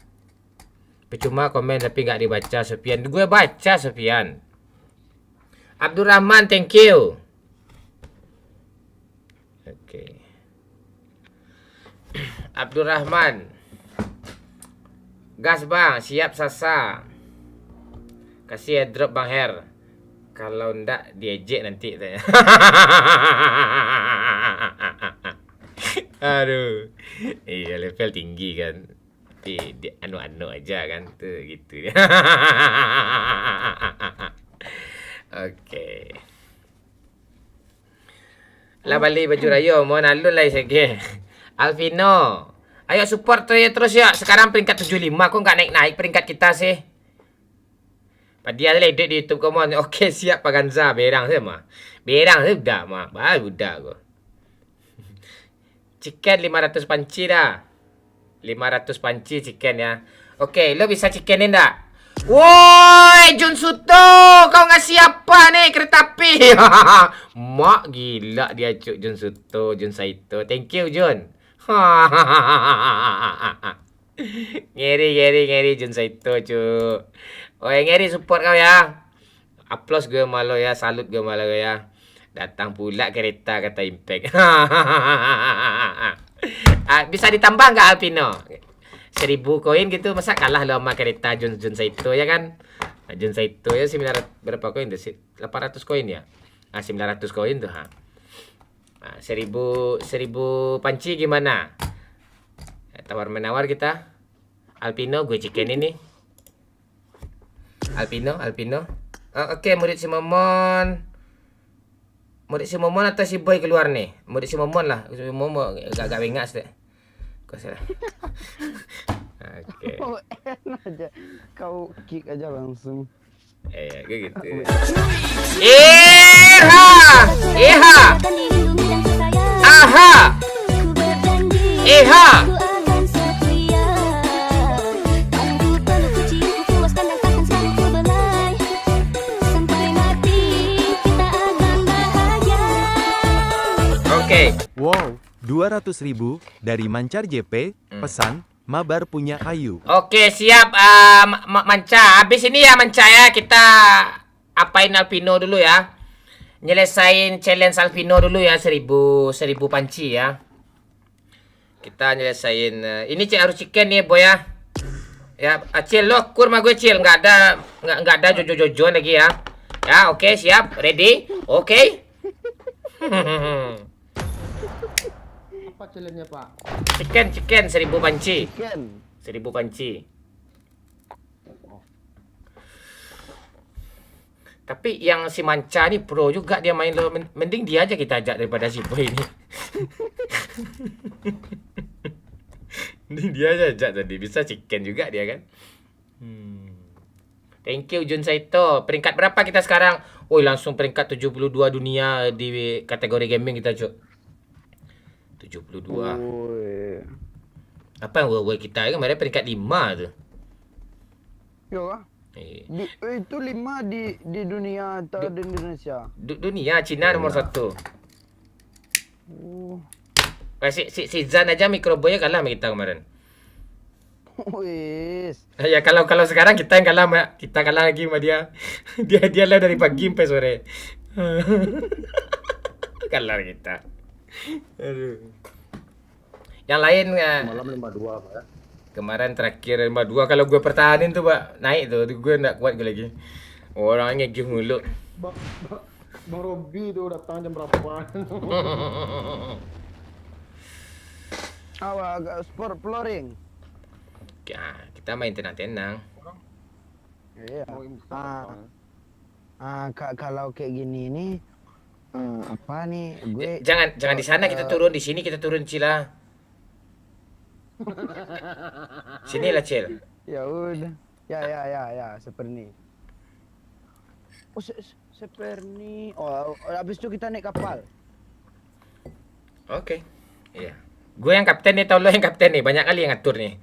Percuma komen tapi nggak dibaca Sofian. Gue baca Sofian. Abdurrahman, thank you. Oke. Abdurrahman. Gas Bang, siap Sasa. Kasih airdrop Bang Her. Kalau ndak diejek nanti tanya. Aduh. Iya level tinggi kan. Di anu aja kan tuh gitu. Oke. Lah balik baju rayo mau alun lah sege. Alvino, ayo support terus ya. Sekarang peringkat 75. Kok nggak naik peringkat kita sih? Dia ada edit di YouTube kamu. Oke siap Pak Ganza. Berang sama. Berang sudah mah. Baru udah kok. Chicken 500 panci dah. 500 panci chicken ya. Oke, lo bisa chickenin dah. Woi, Jun Suto, kau ngasih apa nih kereta api? Mak gila dia cuk Jun Suto, Jun Saito. Thank you Jun. ngeri Jun Saito cuk. Oh ngeri support kau ya. Applause gue malu ya, salut gue malu ya. Datang pula kereta kata Impact. Bisa ditambah nggak Alpino? 1000 koin gitu, masa kalah lo sama kereta Jun Saito ya kan? Jun Saito ya 900 berapa koin tuh? 800 koin ya? 900 koin tuh ha. 1000 panci gimana? Tawar menawar kita. Alpino gue chicken ini. Alpino. Oke, murid si Momon. Murid si Momon atau si Boy keluar nih? Murid si Momon lah. Si Momon agak bengas deh. Kau salah. Oke. Oh, enak aja. Kau kick aja langsung. Kayak gitu. Eha! Eha! Aha! Eha! Oke. Wow, 200.000 dari Mancar JP, pesan, Mabar punya Ayu. Oke, siap Manca. Habis ini ya Manca ya, kita apain Alpino dulu ya. Nyelesain challenge Alpino dulu ya, 1000 panci ya. Kita nyelesain ini harus chicken nih, Boy ya. Ya, Cil lo kurma gue Cil, nggak ada jojo-jojo lagi ya. Ya, oke, siap. Ready? Oke. Apa challenge-nya, Pak? Chicken 1000 panci. Ken. 1000 panci. Tapi yang si Manca ni pro juga, dia main lo. Mending dia aja kita ajak daripada si Boy ini. Mending dia aja ajak tadi. Bisa chicken juga dia kan. Thank you Jun Saito. Peringkat berapa kita sekarang? Woi, langsung peringkat 72 dunia di kategori gaming kita, Cuk. 72. Woi. Apa yang woi kita kan kemarin peringkat 5 tu. Yo kah? Itu 5 di dunia atau di Indonesia? Dunia Cina nomor 1. Oh. Si Zan aja Microboy kalah sama kita kemarin. Wis. Ya kalau sekarang kita yang kalah, kita kalah lagi sama dia. dia lah dari pagi sampai sore. Kalah kita. Aduh. Yang lain Malam 52, Pak. kemarin terakhir 52, kalau gue pertahanin tuh Pak, naik tuh gue nggak kuat gue lagi. Orangnya game mulu. Bang Robi itu datang jam berapa? Agak sport flooring. Ya, kita main tenang-tenang. Iya. Oh, instan. Kalau kayak gini nih, apa nih? Gue Jangan di sana, kita turun, di sini kita turun Cila. Sini lah Cil. ya udah. Ya, seperti ini. Oh, seperti ini. Oh, habis itu kita naik kapal. Oke. Iya. Gue yang kapten nih, tau lo yang kapten nih. Banyak kali yang ngatur nih.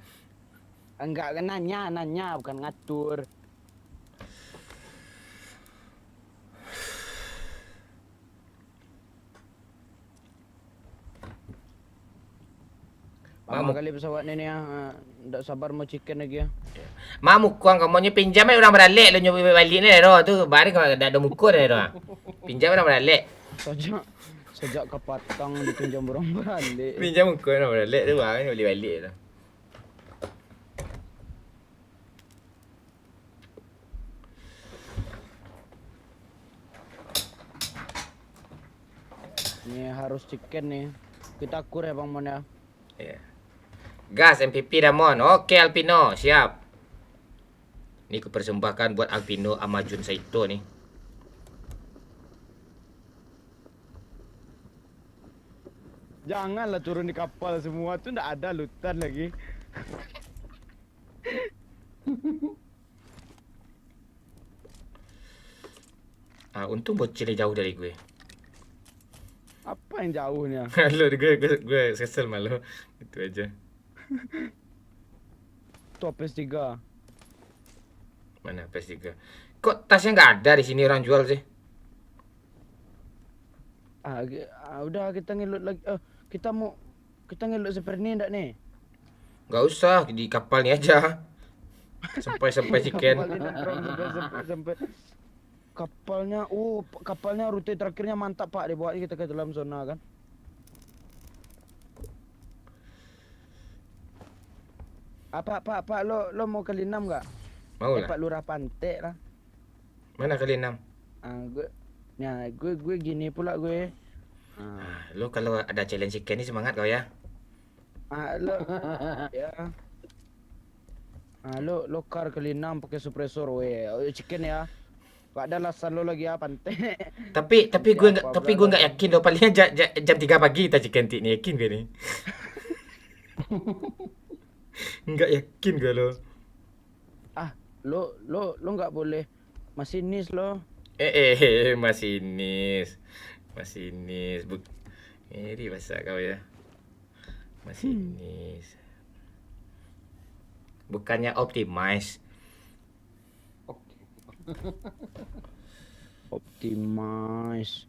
Enggak, nanya, bukan ngatur. Lama kali pesawat ni ya. Ndak sabar mau chicken lagi ya. Mak mukuang kamu pinjam orang beralik lo nyoba balik ni ro tu baru kau ada mukur ni ro. Pinjam orang beralik. Sejak kepatang dipinjam orang balik. Pinjam mukur orang beralik tu baru boleh balik tu. Ini harus chicken nih. Kita kur ya Bang Mon ya. Ya. Gas MPP Damon. Oke Alpino, siap. Ini kupersembahkan buat Alpino sama Jun Saito nih. Janganlah turun di kapal semua tuh ndak ada lutan lagi. Untung bocil jauh dari gue. Apa yang jauhnya? Lo gue kesel malu. Itu aja. Tuh PS3. Mana PS3? Kok tasnya nggak ada di sini orang jual sih? Udah kita ngelut lagi. Kita ngelut seperti ini ndak nih? Nggak usah, di kapal nih aja. Sampai chicken. Kapal ini sampai kapalnya rute terakhirnya mantap Pak, dibawa kita ke dalam zona kan. Pak lo mau kali 6 enggak? Mau lah. Pak Lurah Pantai lah. Mana kali 6? Gue gini pula gue. Lo kalau ada challenge chicken ni semangat kau ya. Lo ya. Lo kar kali 6 pakai suppressor we. Chicken ya. Kok ada alasan lo lagi apa, pantai? Tapi gue nggak Apa tapi pula gue lo? nggak yakin loh, palingnya jam 3 pagi kita chicken tea nih, yakin gue nih. Nggak yakin gue loh. Ah, lo nggak boleh masinis lo. Masinis. Ini bahasa kau ya. Masinis. Bukannya optimize. Optimize.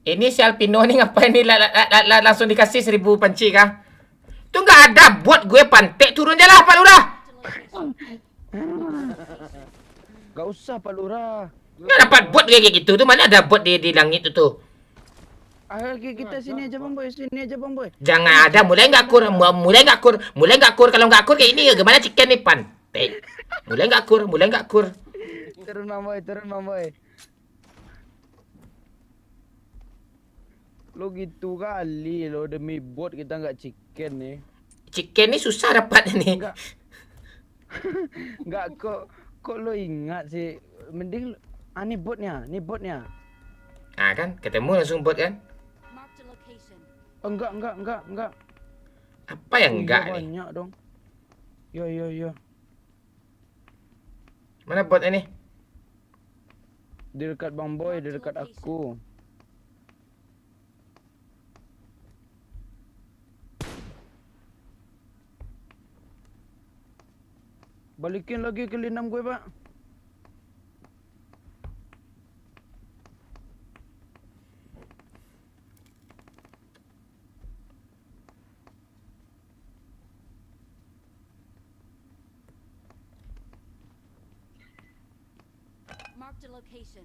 Ini si Alpino nih ngapain nih langsung dikasih 1000 panci kah? Tuh nggak ada buat gue pantek, turun je lah Pak Lurah. Gak usah Pak Lurah. Nggak dapat buat kayak gitu tuh, mana ada buat di langit itu tuh. Ayo kita sini aja Bang Boy, sini aja Bang Boy. Jangan ada, mulai nggak kur, kalau nggak kur kayak ini gimana chicken nih pantek. Mulai nggak kur. Turun Bang Boy. Lo gitu kali lo, demi bot kita nggak chicken nih. Chicken nih susah dapat ini. Enggak kok lo ingat sih. Mending ini botnya. Nah kan, ketemu langsung bot kan? Marked a location. Oh, enggak. Apa yang enggak Iya, nih? banyak dong. Yo. Mana bot ini? Di dekat Bang Boy, di dekat aku. Balikin lagi ke linam gue, Pak. Marked a location.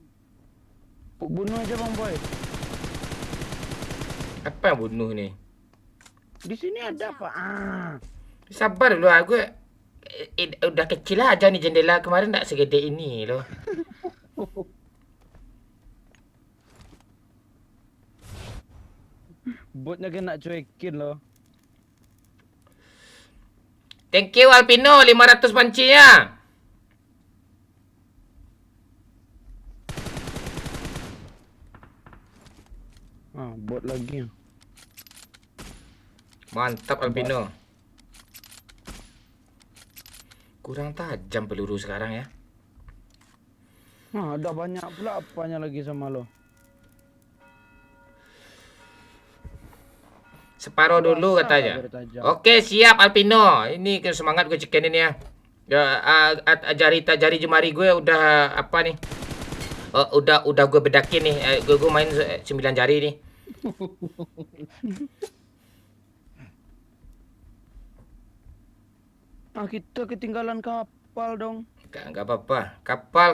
Bunuh aja Bang Boy. Apa yang bunuh nih? Di sini ada Pak. Sabar dulu, aku udah kecil aja nih jendela kemarin tak segede ini loh. Botnya kena cuekin loh. Thank you Alpino 500 pancinya. Bot lagi. Mantap Alpino. Kurang tajam peluru sekarang ya. Ada banyak pula apanya lagi sama lo. Separuh dulu Rasa katanya. biar tajam. Oke, siap Alpino. Ini semangat gue cekin ini ya. Jari jemari gue udah apa nih? Udah gue bedakin nih. Gue main 9 jari nih. Kita ketinggalan kapal dong. Enggak apa-apa.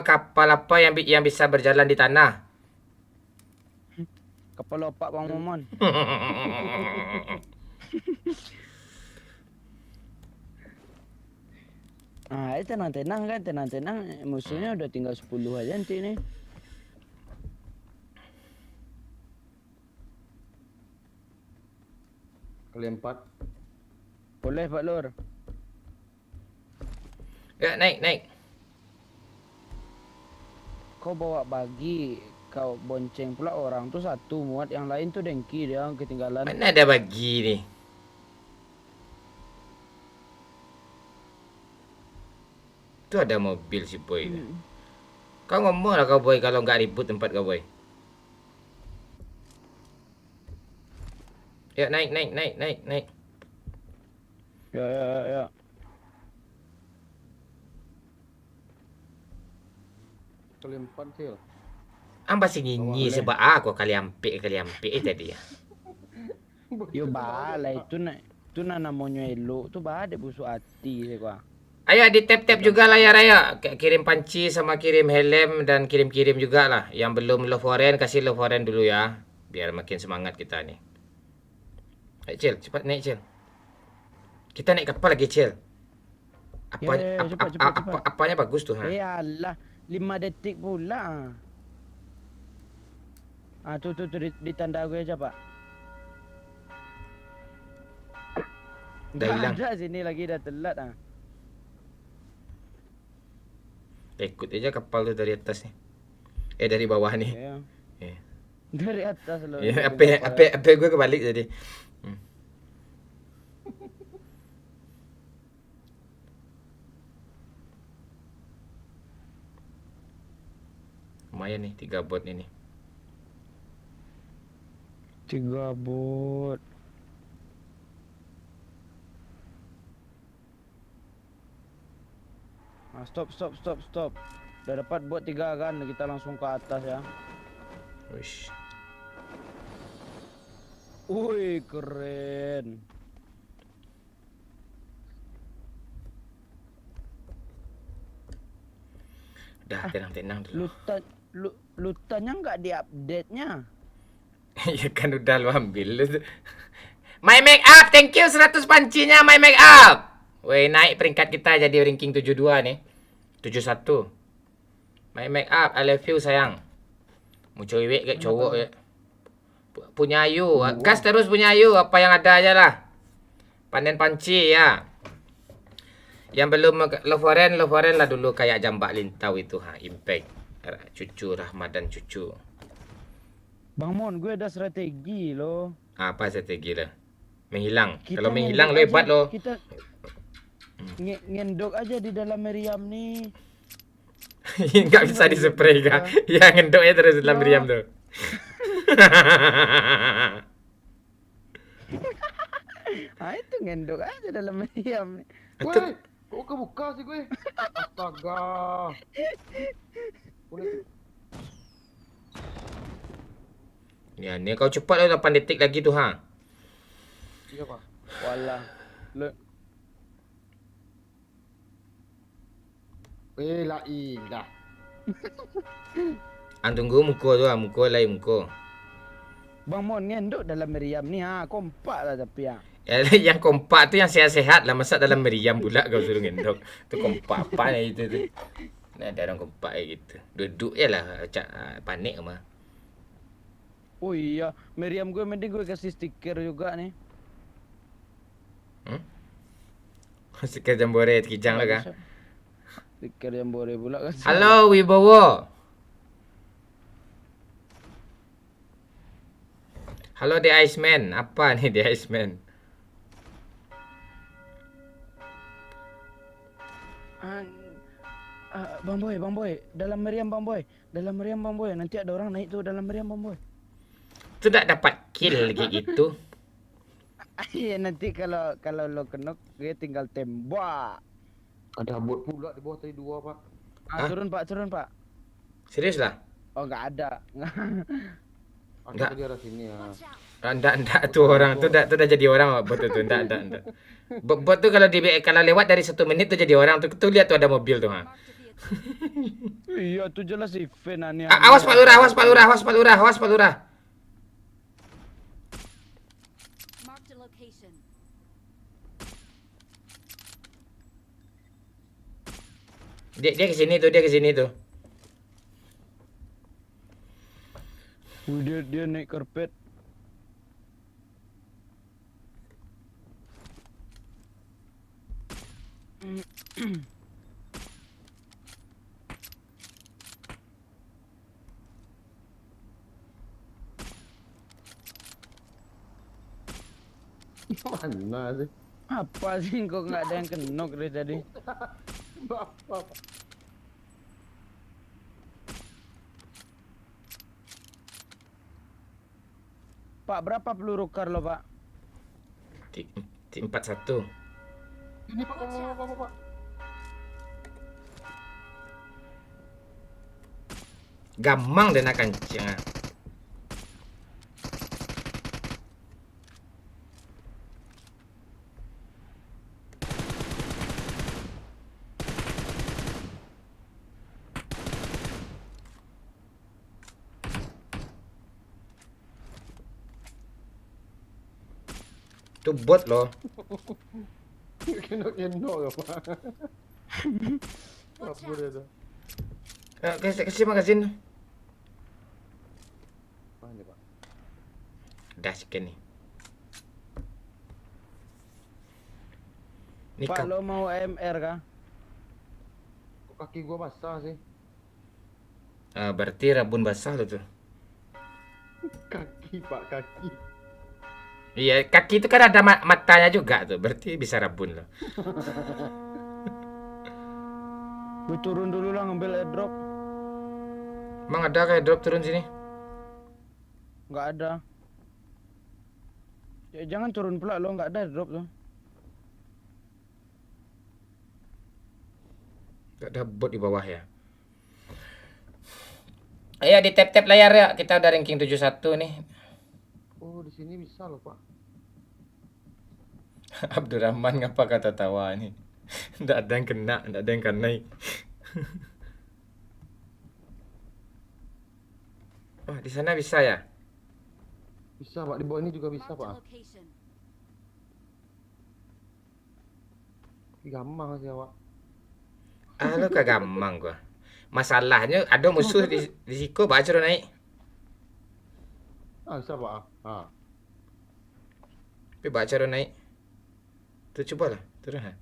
Kapal apa yang bisa berjalan di tanah? Kapal opak Bang Momon. Tenang kan, tenang. Musuhnya udah tinggal 10 aja nanti nih. Kalian 4. Boleh Pak Lur. Ya, naik. Kau bawa bagi, kau bonceng pula orang tuh satu muat, yang lain tuh dengki dia ketinggalan. Mana ada bagi nih? Itu ada mobil si boy. Kau ngomong lah kau boy kalau nggak ribut tempat kau boy. Ya naik. Ya. Kalian 4 sih. Amba sih nyinyi sebab aku kali ampe tadi ya. Yo bala itu namanya elok tuh ada busuk hati sih gua. Ayo di tap juga lah ya Raya. Kirim panci sama kirim helm dan kirim juga lah. Yang belum love foreign kasih love foreign dulu ya. Biar makin semangat kita nih. Ayo Cil, cepat naik Cil. Kita naik kapal lagi Cil. Cepat. Apanya bagus tuh ha? Allah, 5 detik pula. Tuh di tanda gue aja Pak. Dah hilang. Ada sini lagi dah telat Ikut aja kapal tuh dari atas nih. Dari bawah nih. Ya. Eh. Dari atas loh. Ya, apa gue kebalik tadi. Lumayan nih 3 bot ini. 3 bot. Ah, stop. Udah dapat bot 3 kan, kita langsung ke atas ya. Wish. Wih, keren. Udah tenang dulu. Lutannya nggak di-update-nya. Ya kan udah lu ambil lu. My make up, thank you 100 pancinya my make up. Woi, naik peringkat kita jadi ranking 72 nih. 71. My make up, I love you sayang. Mau cewek kayak cowok ya. Punya ayu, gas terus punya ayu, apa yang ada aja lah. Panen panci ya. Yang belum Loforen lah dulu kayak jambak lintau itu impact. Cucu Ramadan cucu. Bang Mon, gue ada strategi loh. Apa strategi lah? Menghilang. Kita Kalau menghilang lo ngendok hebat aja, lo. Kita ngendok aja di dalam meriam nih. Nggak bisa dispray kah? Ya ngendoknya terus dalam meriam tuh. Ah itu ngendok aja dalam meriam nih. Woi, kok kebuka sih gue? Astaga. Ya, ni kau cepat lah 8 detik lagi tu Iya, Pak. Walah. La ilah. Tunggu muka tu muka lain muka. Bang Mon ngendok dalam meriam nih kompak lah tapi ya. Yang kompak tu yang sehat-sehat lah, masa dalam meriam pula kau suruh ngendok. Tu kompak apa ni itu tu. Nah, ada orang kompak gitu. Duduk je lah, panik mah. Oh iya, meriam gue mending gue kasih stiker juga nih. Stiker jambore kijang lah kah? Stiker yang boleh pula kasih. Halo Wibowo. Halo The Iceman. Apa nih The Iceman? Bang Boy, dalam meriam Bang Boy. Nanti ada orang naik tuh dalam meriam Bang Boy. Tu tak dapat kill kayak gitu. Iya nanti kalau lo kenok gue tinggal tembak. Ada bot pula di bawah tadi 2, Pak. Turun Pak. Serius lah? Oh nggak ada. Aku Enggak. tadi arah sini ya. Watch out. Enggak tu orang tu dah jadi orang bot tu enggak. Bot tu kalau lewat dari 1 menit tu jadi orang tu lihat tu ada mobil tu Marked a vehicle. Iya tuh jelas event aneh. Awas Pak Lurah. Marked a location. Dia ke sini tu. Dia naik karpet. Mana sih? Apa sih kok nggak ada yang kenok dari tadi? Bapak. Pak berapa peluru Carlo Pak? 41. Ini Pak. Gampang dia nak kancing. Tu bot loh. Kena ke Pak? Watch Apa out. dia tu? Kasih magazin. Mana Pak? Dah sikit ni. Ni Pak kau. lo mau AMR kah? Kok kaki gua basah sih? Berarti rabun basah lo tuh. Kaki pak, kaki. Iya, kaki itu kan ada matanya juga tuh. Berarti bisa rabun lo. Gue turun dulu lah ngambil airdrop. Emang ada kayak drop turun sini? Nggak ada. Ya, jangan turun pula lo, nggak ada airdrop tuh. Gak ada bot di bawah ya. Ayo di tap-tap layar ya. Kita udah ranking 71 nih. Oh di sini bisa loh pak. Abdurrahman ngapa kata tawa ini? Nggak ada yang kena, nggak ada yang kanai. Oh, di sana bisa ya? Bisa pak, di bawah ini juga bisa Marked a pak. location. Gampang sih pak. Ah, lu kagampang gua. Masalahnya ada musuh di siku, baca suruh naik. Ah bisa pak. Ah. Tapi baca suruh naik. Tuh coba lah, turun ha.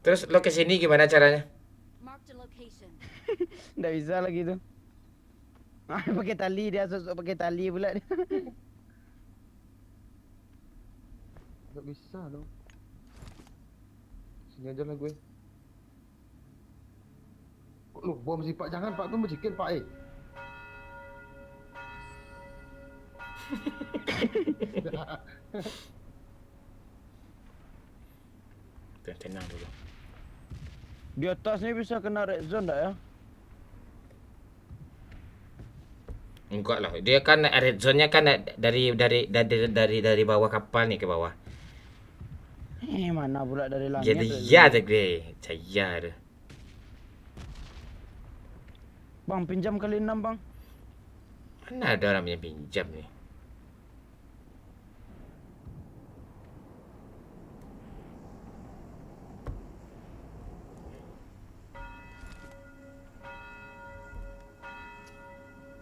Terus lo ke sini gimana caranya? Marked a location. Nggak bisa lagi tuh. Pakai tali dia, sosok pakai tali pula dia. Gak bisa dong. Sini aja lah gue. Kok lu bom sih pak? Jangan pak, tuh mejikin pak Tuh, tenang dulu. Di atasnya bisa kena red zone nggak ya? Enggak lah, dia kan red zone-nya kan dari bawah kapal nih ke bawah. Mana pula dari langit? Jadi red ya zone. deh gue, saya deh. Bang, pinjam kali 6 bang. Mana ada orang yang pinjam nih?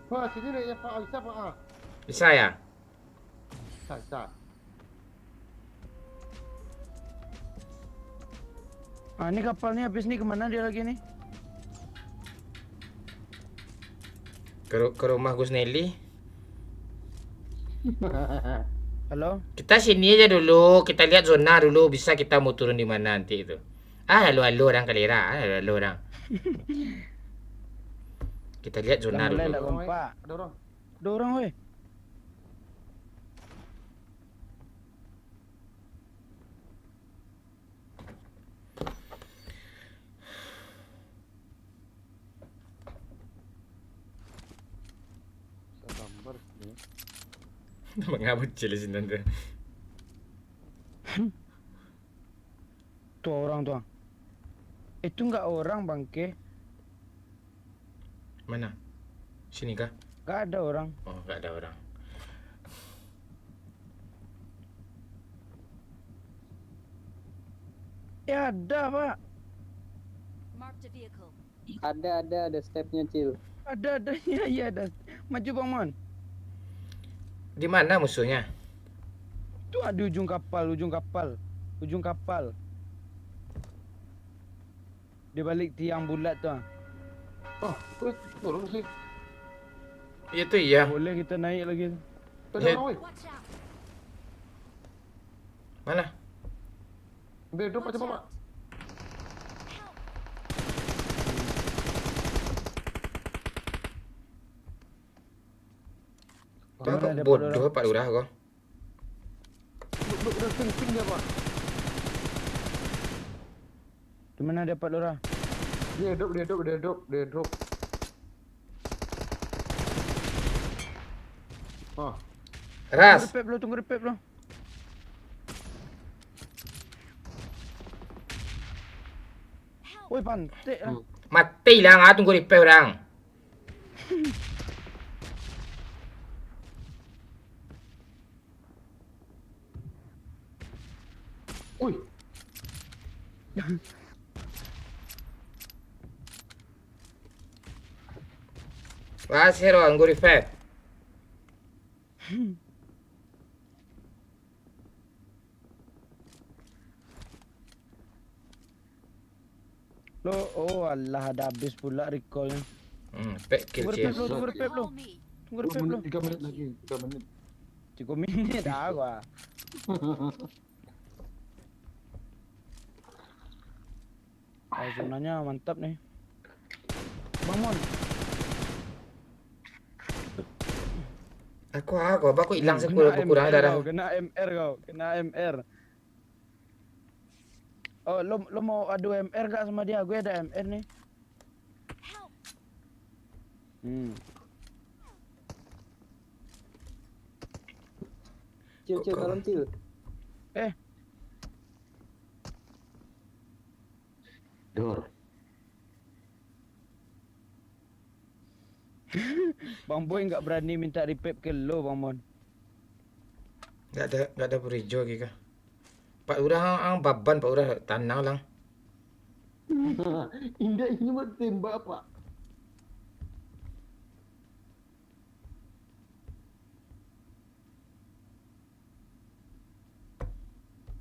Wah sini deh ya pak, bisa pak ah. Bisa ya? Bisa, bisa. Ah, ini kapalnya habis nih, kemana dia lagi nih? Ke rumah Gus Nelly. Halo? Kita sini aja dulu, kita lihat zona dulu, bisa kita mau turun di mana nanti itu. Ah, lalu orang kalira, lalu orang. Kita lihat zona Udah mulai dulu. nggak kompak. Ada orang. Ada orang weh. Bisa gambar sini. Mengabut cilik sini tuh. Tuh orang tuh. Itu nggak orang bangke. Mana? Sini kah? Nggak ada orang. Oh, nggak ada orang. Ya ada pak. Marked a vehicle. Ada stepnya Cil. Ada ya ada. Maju bang Mon. Di mana musuhnya? Tuh di ujung kapal, ujung kapal. Ujung kapal. Di balik tiang bulat tuh. Oh, turun sih. Itu iya. Boleh kita naik lagi. Ada Ya. orang weh. Watch out. Mana? Ambil hidup aja pak. Tuh Mana kok ada bodoh orang? Pak Lurah kok. Udah ping dia pak. Di mana dapat Lora? Dia hidup. Ah, Ras. Tunggu repep lo. Woi pantek lah. Mati lah, tunggu repair orang. wih. Wah, hero, tunggu repair. Lo, oh alah ada habis pula recallnya. Pek kill Tunggu Cil. repep lo, tunggu repep lo. Call me. Tunggu repep lo. 3 menit lagi, 3 menit. 3 minit dah gua. Sunanya mantap nih. Bang Mon. Aku hilang sepuluh, aku kurang darah. Kena MR kau, kena MR. Oh, lo mau adu MR gak sama dia? Gue ada MR nih. Help. Cil, dalam cil. Dor. Bang Boy nggak berani minta repep ke lo, Bang Mon. Gak ada berijo lagi kah? Pak Urah ang baban Pak Urah tanang lang. Indah ini mah tembak pak.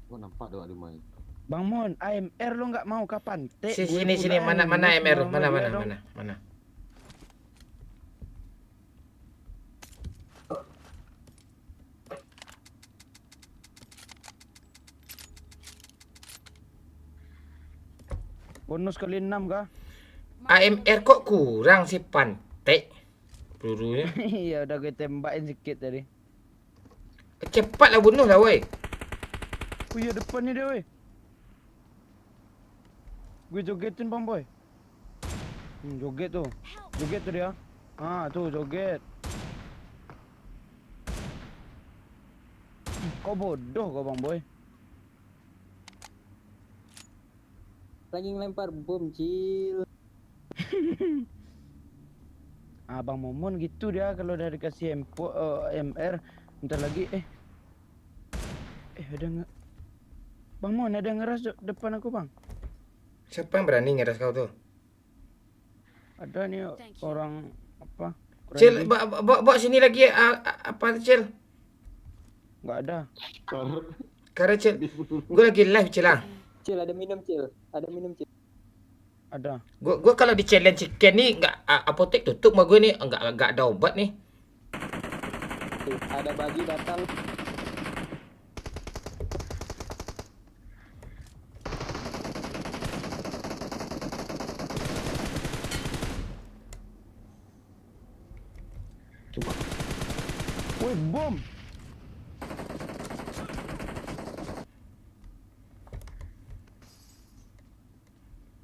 Gua nampak doa di main. Bang Mon, AMR lo nggak mau kapan? Sini mana MR mana. Bonus kali 6 kah? AMR kok kurang sih pantek pelurunya. Iya udah gue tembakin sedikit tadi. Cepatlah bunuh lah woi. Oh iya depan ni dia weh. Gue jogetin Bang Boy. Joget tu. Joget tu dia. Tu joget. Kau bodoh kau Bang Boy. Lagi ngelempar bom, Cil. Bang Momon gitu dia kalau udah dikasih MR bentar lagi ada nggak Bang Mon ada yang ngeras depan aku Bang. Siapa yang berani ngeras kau tuh? Ada nih Thank you. orang apa? Cil, bawa sini lagi apa Cil? Nggak ada. Karena Cil, gue lagi live Cil lah. Cil, ada minum, Cil. Ada minum, Cil. Ada. Gue kalau di challenge chicken nih nggak apotek tutup mah gue nih nggak ada obat nih. Ada bagi datang. Woi bom.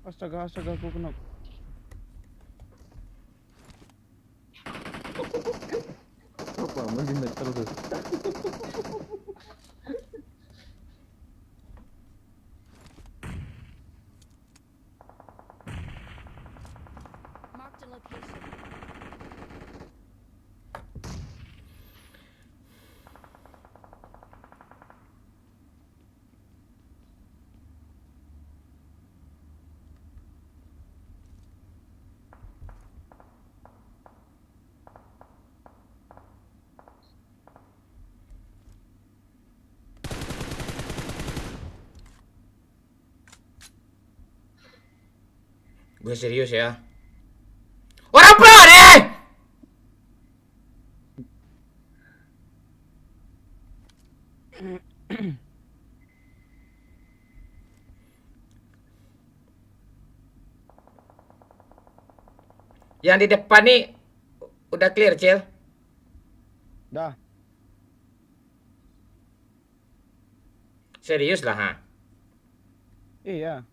Astaga aku kena. Apa mungkin metal tuh. Marked a location. Gue serius ya. Orang pro deh. Yang di depan nih udah clear, Cil. Dah. Serius lah, ha. Iya.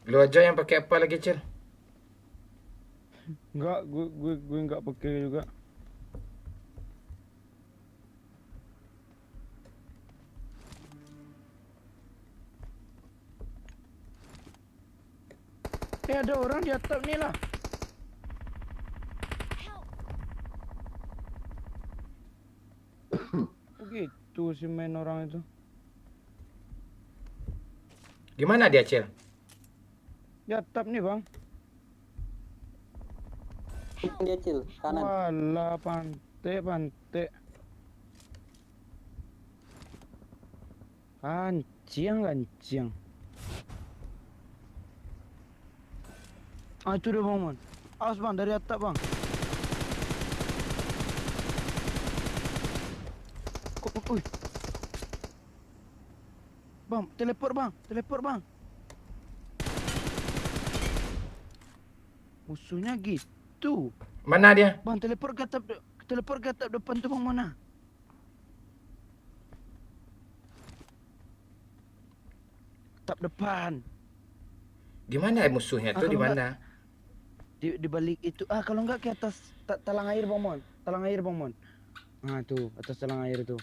Lu aja yang pakai apa lagi, Cil? Enggak, gue enggak pakai juga. Ada orang di atap nih lah. Begitu sih main orang itu. Gimana dia, Cil? Di atap nih bang. Dia Cil, kanan. Walah pantai. Lancang. Ah itu dia bang Mon. Awas bang dari atap bang. Uy. Bang, teleport bang. Musuhnya gitu. Mana dia? Bang, teleport ke atap depan tu bang mana? Atap depan. Di mana musuhnya tuh? Di kalau mana? Di balik itu. Kalau enggak ke atas talang air bang Mon. Ah tuh, atas talang air tu.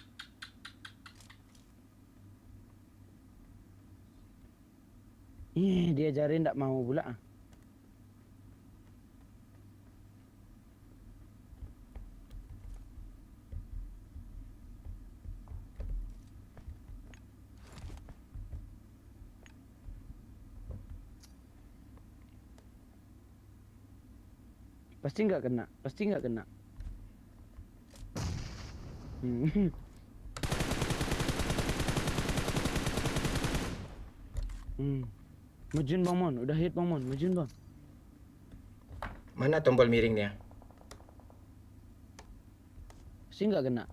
Dia jari ndak mau pula. Pasti nggak kena. Majun bang Mon, udah hit bang Mon, majun bang. Mana tombol miringnya? Pasti nggak kena.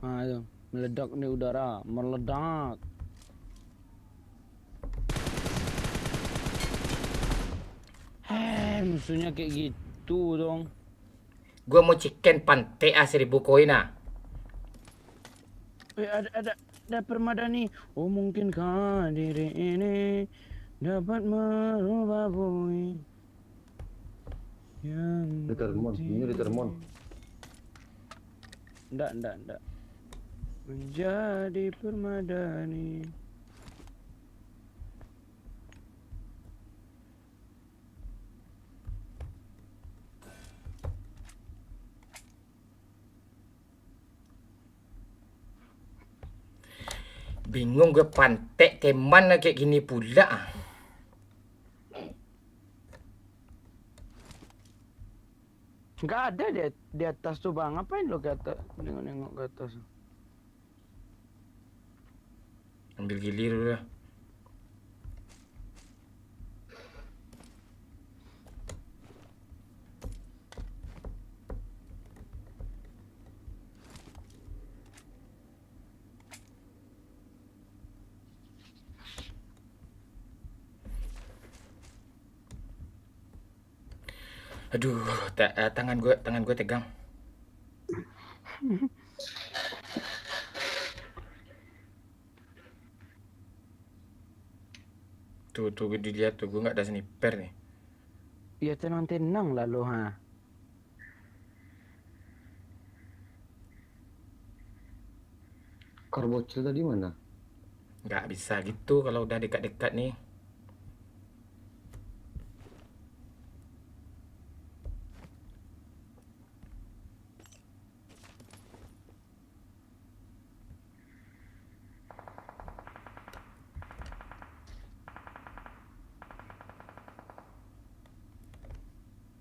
Itu meledak nih udara, meledak. Musuhnya kayak gitu dong. Gua mau chicken pantai 1000 koin ah. Ada permadani. Oh mungkinkah diri ini dapat merubah bumi yang Determon. Ndak menjadi permadani. Bingung gue pantai teman kayak gini pula. Nggak ada di atas tuh bang. Ngapain lo ke atas? Nengok ke atas. Ambil gilir dulu lah. Aduh, tangan gue tegang. Tuh dilihat tuh, gue nggak ada sniper nih. Ya tenang lah lo ha. Karbocil tadi mana? Nggak bisa gitu kalau udah dekat-dekat nih.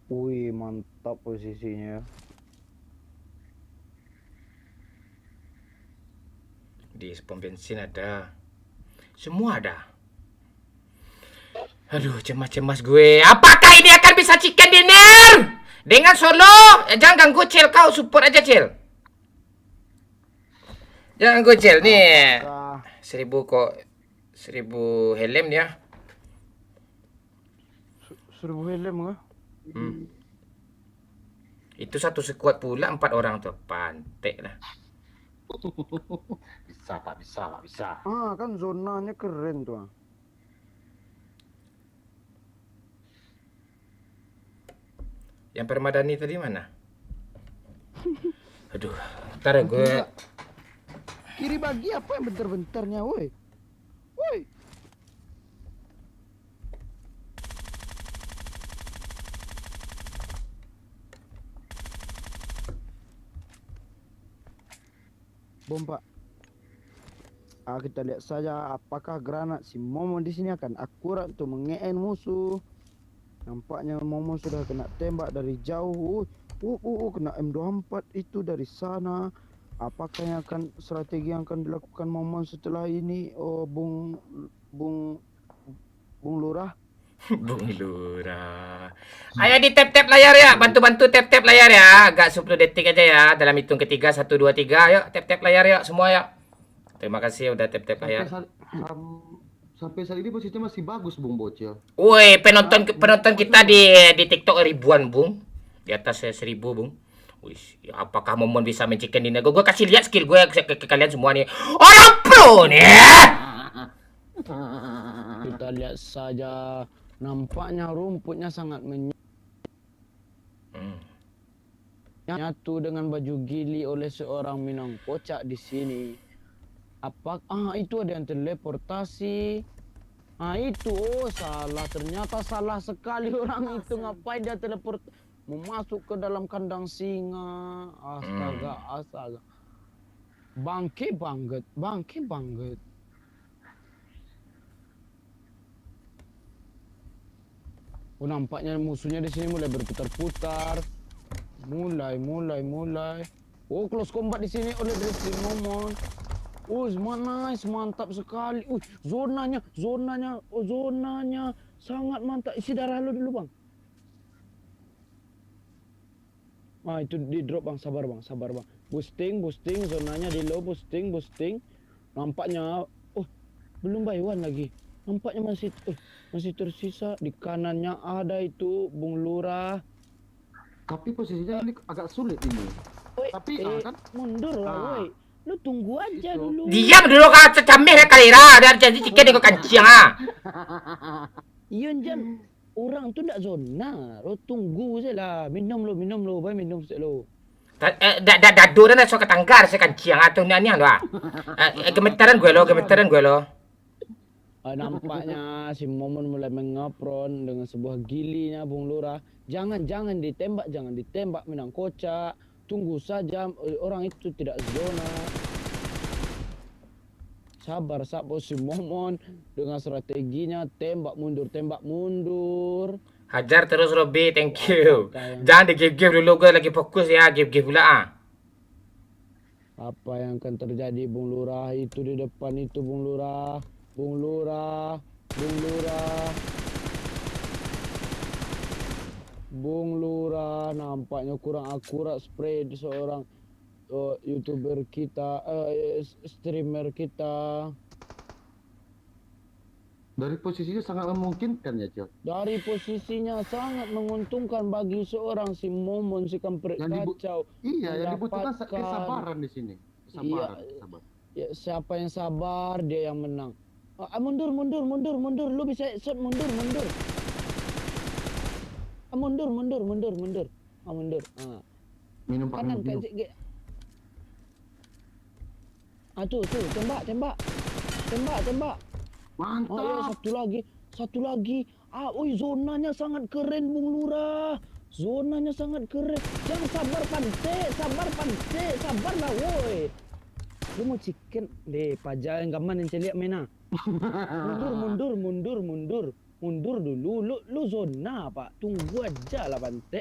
Wih mantap posisinya. Di pom bensin ada. Semua ada. Aduh, cemas gue. Apakah ini akan bisa chicken dinner? Dengan solo? Jangan ganggu Cil, kau support aja Cil. Jangan ganggu Cil nih. 1000 helm dia. 1000 helm kah? Itu satu squad pula 4 orang tuh. Pantek lah. Bisa. Kan zonanya keren tuh. Yang permadani tadi mana? Aduh, ntar gue. Kiri bagi apa yang bentar-bentarnya, woi. Bom Pak. Kita lihat saja apakah granat si Momon di sini akan akurat untuk mengein musuh. Nampaknya Momon sudah kena tembak dari jauh. Kena M24 itu dari sana. Apakah yang akan strategi yang akan dilakukan Momon setelah ini? Oh, Bung Lurah. Bung Lurah. Ayo di tap-tap layar ya. Bantu-bantu tap-tap layar ya. Agak 10 detik aja ya. Dalam hitung ketiga 1 2 3. Yuk tap-tap layar yuk semua ya. Terima kasih udah tap-tap layar. Sampai saat ini posisinya masih bagus, Bung Bocil. Woi, penonton kita di TikTok ribuan, Bung. Di atas 1000, Bung. Wih, ya apakah Momon bisa main chicken dinner? Gue kasih lihat skill gue ke kalian semua nih. Orang pro nih. Kita lihat saja. Nampaknya rumputnya sangat menyatu dengan baju gili oleh seorang Minang kocak di sini. Itu ada yang teleportasi. Itu salah, ternyata salah sekali orang itu. Ngapain dia teleport masuk ke dalam kandang singa? Astaga. Bangke banget. Nampaknya musuhnya di sini mulai berputar-putar. Mulai. Close combat di sini oleh dari Momon. Nice, mantap sekali. Zonanya sangat mantap. Isi darah lo dulu, Bang. Itu di drop, Bang. Sabar, Bang. Boosting, zonanya di low, boosting. Nampaknya belum buy one lagi. Nampaknya masih tersisa. Di kanannya ada itu Bung Lurah. Tapi posisinya ini agak sulit ini. Tapi kan mundur lah, woi. Lu tunggu aja dulu. Diam dulu kau cecamih kalira. Ada janji chicken ikut kancing Iya, Jan. Orang tu nak zona. Lu tunggu je lah. Minum lo. Baik minum sekejap lo. Dadu dan so ketanggar saya kancing atau ni doa. Gemetaran gue lo. Nampaknya si Momon mulai mengapron dengan sebuah gilinya Bung Lurah. Jangan ditembak Minang kocak. Tunggu saja, orang itu tidak zona. Sabar si Momon dengan strateginya tembak mundur. Hajar terus Robby, thank you. Jangan di give dulu, gue lagi fokus ya, give pula. Apa yang akan terjadi Bung Lurah itu di depan itu Bung Lurah. Bung Lurah nampaknya kurang akurat spray di seorang YouTuber kita, streamer kita. dari posisinya sangat memungkinkan ya, Cil. Dari posisinya sangat menguntungkan bagi seorang si Momon, si kampret kacau. Iya, yang dibutuhkan kesabaran di sini. Sabar. Ya, siapa yang sabar dia yang menang. Mundur. Lu bisa shot mundur. Mundur. Minum Pak, Kanan minum. Tuh, tembak. Mantap. Satu lagi. Zonanya sangat keren Bung Lurah. Zonanya sangat keren. Jangan sabar lah woi. Lu mau chicken deh, pajak yang gaman yang celiak mena. Mundur dulu. Lu zona, Pak. Tunggu aja lah, Bante.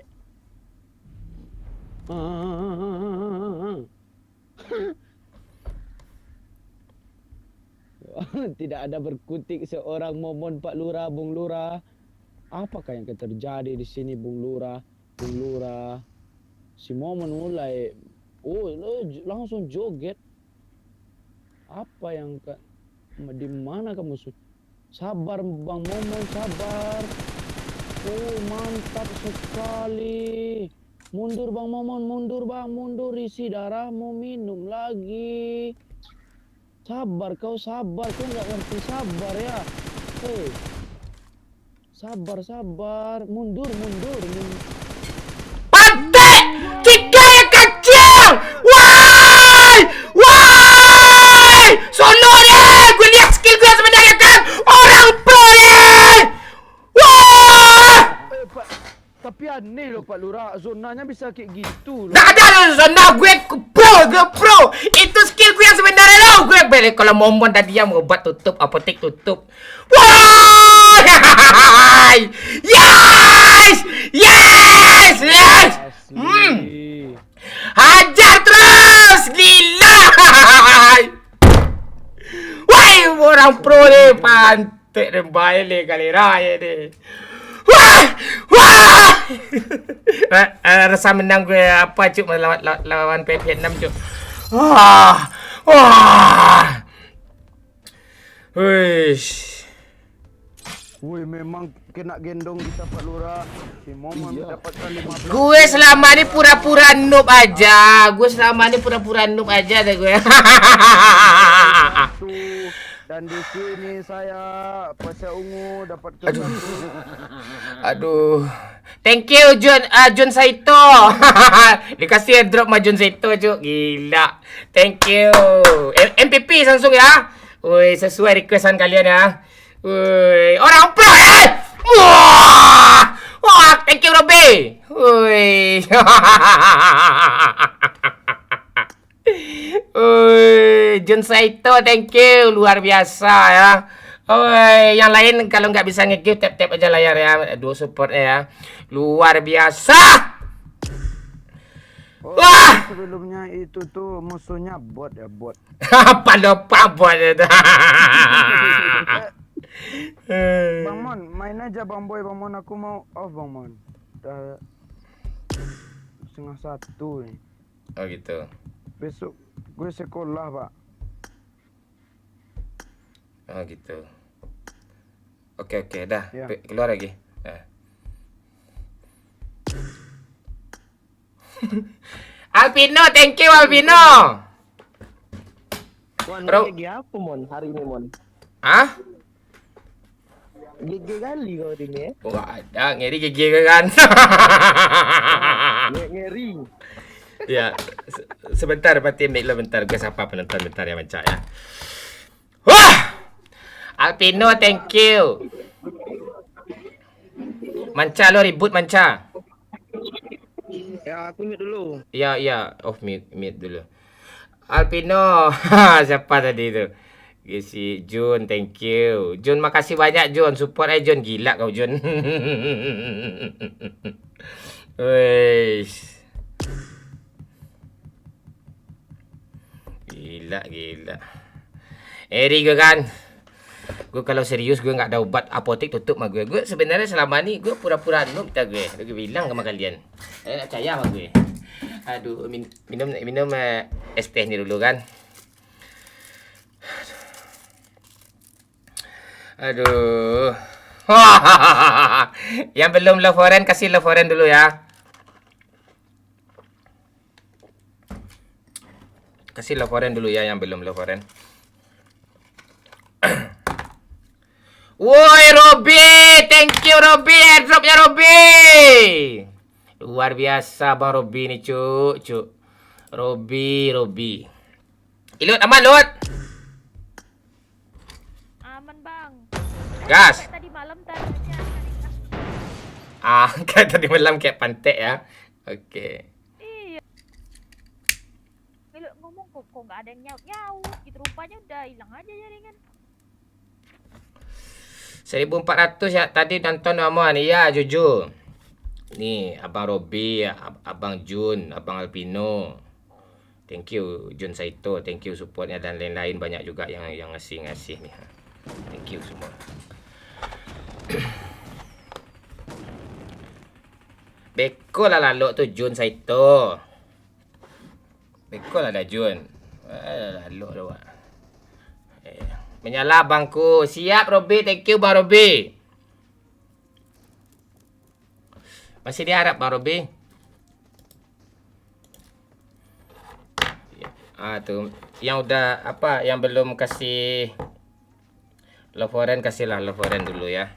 Tidak ada berkutik seorang Momon Pak Lurah, Bung Lurah. Apakah yang akan terjadi di sini Bung Lurah? Si Momon mulai langsung joget. Apa yang di mana kamu sabar Bang Momon, sabar. Mantap sekali. Mundur Bang Momon, mundur. Isi darahmu, minum lagi. Sabar kau nggak ngerti sabar ya. Sabar. Mundur. Pante! Tiga yang kacang! Why? Solo deh! Gue lihat skill gue sebenarnya kan! Orang pro deh! Wah! Tapi aneh loh Pak Lurah, zonanya bisa kayak gitu loh. Nggak ada zona gue pro. Itu skill gue bel kalau momon dah diam obat tutup, apotek tutup. Wah! Yes! Yes! Yes! Asli. Hajar terus! Gila! Wah, orang pro ni pantek dan baik kali raya ni. Wah! Wah! Rasa menang gue apa cuk lawan Vietnam cuk. Wah! Wah! Wish. Woi, memang kena gendong kita Pak Lurah. Si Momon mendapatkan 15. Gue selama ni pura-pura noob aja. Gue selama ni pura-pura noob aja dah gue. Tuh. Dan di sini saya Pasha Ungu dapatkan Aduh. satu. Aduh. Thank you Jun Saito. Dikasih airdrop sama Jun Saito cuk. Gila. Thank you. MPP langsung ya. Woi, sesuai requestan kalian ya. Woi, orang pro Wah! Wah, thank you Robby. Woi. Jun Saito, thank you. Luar biasa ya. Oi, yang lain kalau nggak bisa nge-give tap-tap aja layar ya. Dua supportnya ya. Luar biasa. Oh, Wah! sebelumnya itu tuh musuhnya bot ya, bot. Apa lupa buat itu. Bang Mon, main aja Bang Boy, Bang Mon, aku mau off Bang Mon. Udah 1:30 nih. Oh gitu. Besok gue sekolah, Pak. Oh gitu. Oke, dah. Ya. Keluar lagi. Nah. Alpino, thank you Alpino. Mon, Bro. GG apa Mon hari ini Mon? Hah? GG kali kau hari ini Wah, ada ngeri gigi kan. Ngeri. Ya, sebentar Pati make lo bentar. Gue sapa penonton bentar ya Manca ya. Wah! Alpino, thank you. Manca lo ribut Manca. Ya aku mute dulu. Ya, off mute dulu. Alpino, siapa tadi itu? Si Jun, thank you. Jun, makasih banyak Jun. Support Jun. Gila kau Jun. Weish. Gila. Eri gue kan. Gue kalau serius gue nggak ada obat apotek tutup sama gue. Gue sebenarnya selama ni gue pura-pura noob tak gue. Gue bilang sama kalian. Nak percaya sama gue. Aduh, minum es teh ni dulu kan. Aduh. Yang belum love foreign kasih love foreign dulu ya. Kasih love foreign dulu ya yang belum love foreign. Woi Robby, thank you Robby, airdropnya Robby. Luar biasa Bang Robby ni cuk. Robby. Ilut aman Lut. Aman bang. Gas. Tadi malam tadinya. Kayak tadi malam kayak pantek ya. Oke. Iya. Milo ngomong kok nggak ada yang nyaut gitu, rupanya udah hilang aja jaringan. 1400 ya tadi nonton Amon. Iya jujur. Nih Abang Robby, Abang Jun, Abang Alpino. Thank you Jun Saito, thank you supportnya dan lain-lain banyak juga yang ngasih nih. Thank you semua. Beko lah lalu tu Jun Saito. Beko lah dah Jun. Lalu tu. Menyala bangku. Siap Robby, thank you Bang Robby. Masih diharap Bang Robby. Tu yang udah apa yang belum kasih love foreign kasihlah love foreign dulu ya.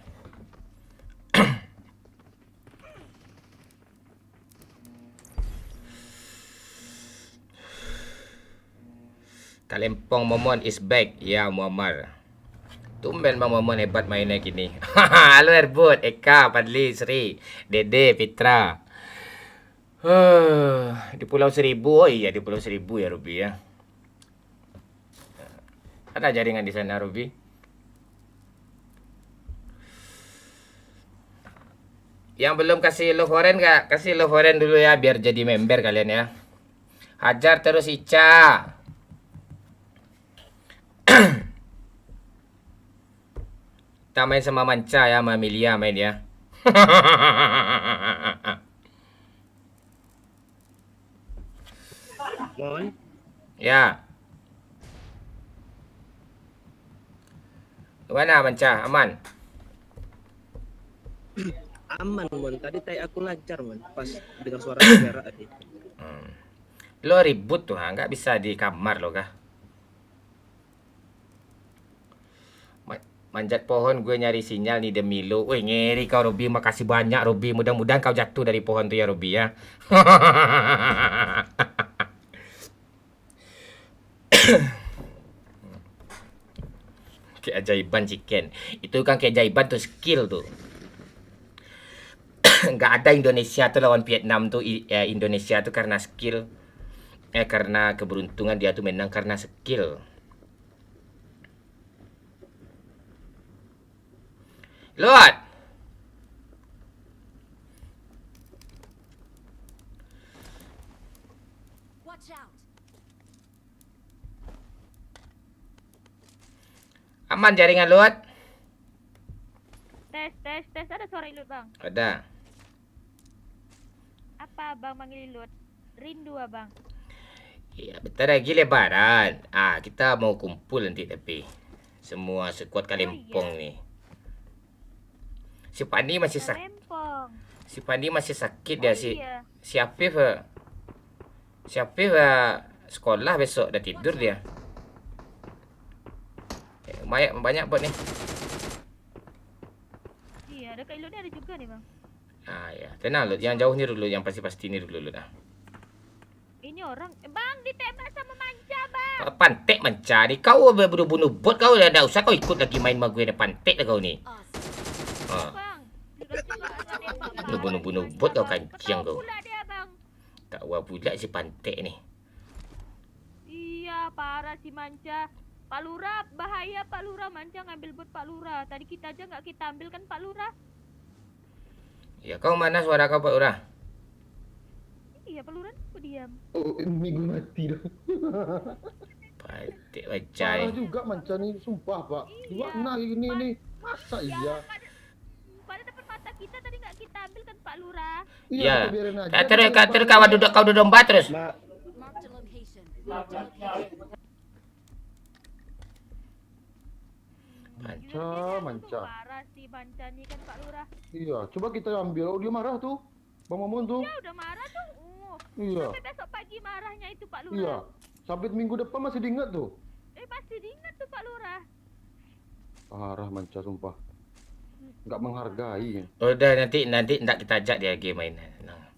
Kalempong Momon is back. Ya Muammar. Tumben Bang Momon hebat mainnya kini. Halo Airbot, Eka, Padli, Sri, Dede, Fitra. Di Pulau Seribu. Oh iya di Pulau Seribu ya Ruby ya. Ada jaringan di sana, Ruby. Yang belum kasih love foreign nggak? Kasih love foreign dulu ya, biar jadi member kalian ya. Hajar terus Ica. Kita main sama Manca ya, sama Amelia main ya. Mon, Ya. Gimana Manca? Aman? aman Mon. Tadi tai aku lancar Mon. Pas dengar suara kamera tadi. Lo ribut tuh, nggak bisa di kamar lo kah? Manjat pohon gue nyari sinyal nih demi lo. Wih ngeri kau Robi, makasih banyak Robi. Mudah-mudahan kau jatuh dari pohon tuh ya Robi ya. Keajaiban chicken. Itu kan keajaiban tuh skill tuh. Nggak ada Indonesia tuh lawan Vietnam tuh. Indonesia tuh karena skill. Karena keberuntungan dia tuh menang karena skill. Lot. Watch out. Aman jaringan Lot? Tes. Ada suara ilut, Bang. Ada. Apa Bang manggil ilut? Rindu, Abang. Iya, bentar lagi lebaran. Kita mau kumpul nanti tapi. Semua sekuat Kalimpong nih. Si Pandi masih sakit. Lempong. Si Pandi masih sakit dia Iya. Si Afif. Si Afif sekolah besok dah tidur dia. Banyak buat nih. Iya, dekat ilutnya ada juga nih, Bang. Ya. Tenang Lut, yang jauh ni dulu, yang pasti ni dulu Lut. Ini orang, Bang, ditembak sama Manca, Bang. Pantek mencari kau bunuh bot kau dah usah kau ikut lagi main sama gue dah pantek dah kau ni. Awesome. Bang, sudah juga ada tembak. Lu bunuh bot kau kancing kau. Pula dia, Bang. Tak wah pula si pantek ni. Iya, parah si Manca. Pak Lurah, bahaya Pak Lurah. Manca ngambil bot Pak Lurah. Tadi kita aja nggak kita ambil kan Pak Lurah? Ya kau mana suara kau Pak Lurah? Iya, Pak Lurah kok diam. Oh, ini gue mati dong. Pantek baca Parah ni. juga Manca nih, sumpah Pak. Dua kena ini nih. Masa iya? Pada depan mata kita tadi nggak kita ambil kan Pak Lurah? Ya. kita biarin aja. Kata kau duduk domba terus. Marked a location. Marked a location. Manca. Parah si Manca nih kan Pak Lurah. Iya, coba kita ambil. Oh, dia marah tuh. Bang Mamun tuh. Ya udah marah tuh. Iya. Sampai besok pagi marahnya itu Pak Iya. Lurah. Sampai minggu depan masih diingat tuh. Pasti diingat tuh Pak Lurah. Parah Manca sumpah. Nggak menghargai. Udah nanti ndak kita ajak dia game main. Nah.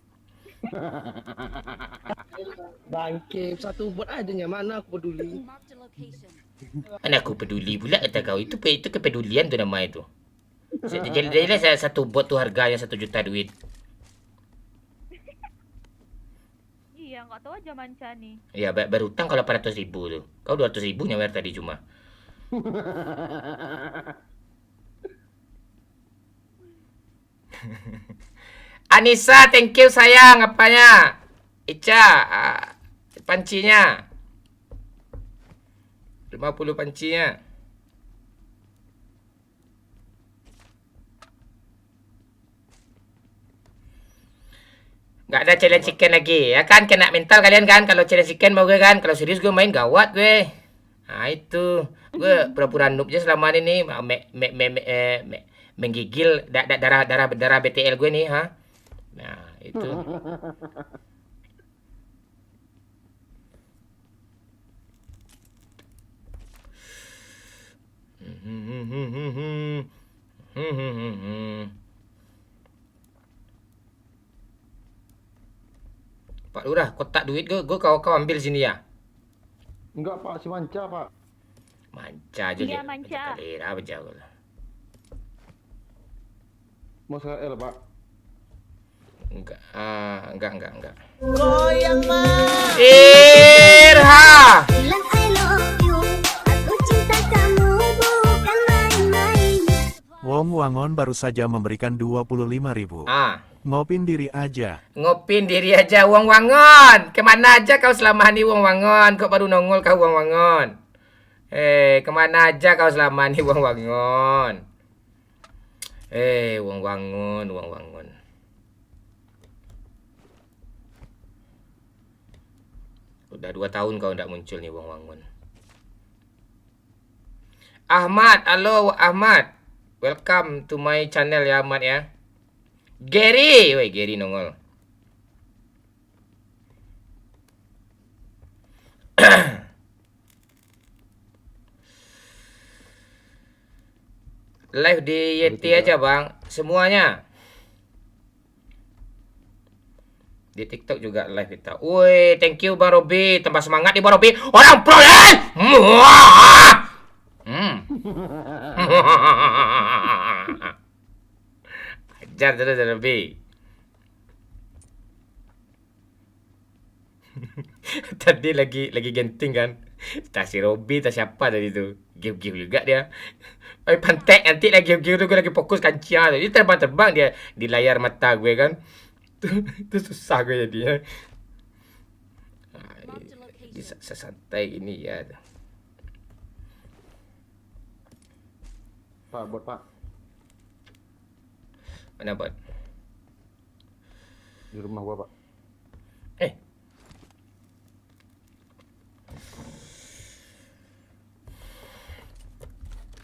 Bangke, satu bot aja nya mana aku peduli. Marked a location. Mana aku peduli pula kata kau. Itu kepedulian tu nama itu. Jadi saya satu bot tu harganya 1 juta duit. Iya, nggak tahu aja Manca nih. Ya berhutang kalau 400.000 tu. Kau 200.000 nyawer tadi cuma. Anissa, thank you sayang apanya. Ica, pancinya. 50 pancinya. Nggak ada challenge chicken lagi. Ya kan, kena mental kalian kan. Kalau challenge chicken mau gue kan. Kalau serius gue main gawat gue. Nah itu. Gue pura-pura noob aja selama ini. Menggigil darah BTL gue nih. Ha? Nah itu. Pak Lurah, kotak duit kau ambil sini ya. Enggak Pak, si Manca Pak. Manca aja Iya, dia. Manca. Kalera berjauh. Mau saya L Pak. Enggak. Goyang mah. Irha. Bilang I love you, aku cinta Wangon baru saja memberikan 25.000. Ah, Ngopin diri aja. ngopin diri aja Wong Wangon. Kemana aja kau selama ini Wong Wangon? Kok baru nongol kau Wong Wangon? Kemana aja kau selama ini Wong Wangon? Wong Wangon, Wong Wangon. Udah 2 tahun kau tidak muncul nih Wong Wangon. Ahmad, halo Ahmad. Welcome to my channel ya Ahmad ya. Gary, woi Gary nongol. Live di Yeti aja bang, semuanya. Di TikTok juga live kita. Woi, thank you Bang Robi, tambah semangat nih Bang Robi. Orang pro ya. Ajar terus Robi. Tadi lagi genting kan. Tak si Robi, tak siapa tadi tu. Give juga dia. Pantek nanti lagi give tu gue lagi fokus kancing. Jadi terbang-terbang dia di layar mata gue kan. Itu susah gue jadinya. Bisa sesantai ini ya. Pak, buat Pak. Mana bot? Di rumah gua, Pak.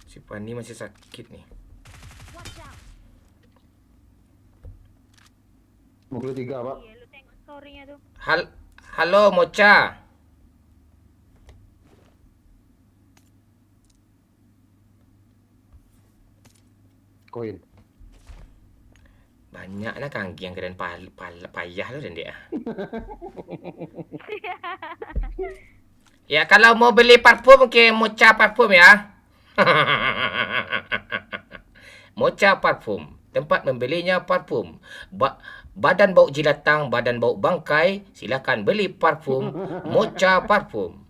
Si Pani masih sakit nih. Watch out. Mobil 3, Pak. Iya, lu tengok story-nya tuh. Halo Mocha. Koin. Banyak lah kangki yang keren payah lo dan dia. Ya kalau mau beli parfum ke Mocha Parfum ya. Mocha Parfum, tempat membelinya parfum. Badan bau jilatang, badan bau bangkai, silakan beli parfum Mocha Parfum.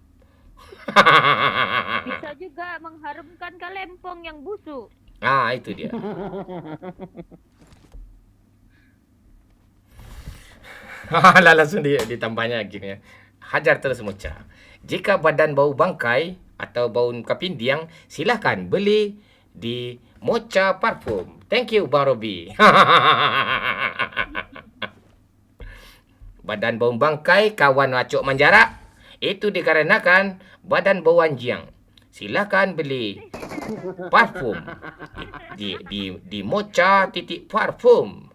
Bisa juga mengharumkan kalempong yang busuk. Ah, itu dia. Lah langsung ditambahnya gini ya. Hajar terus Mocha. Jika badan bau bangkai atau bau kapindiang, silahkan beli di Mocha Parfum. Thank you Bang Robi. Badan bau bangkai, kawan wacuk manjara. Itu dikarenakan badan bau anjing. Silahkan beli parfum di Mocha titik parfum.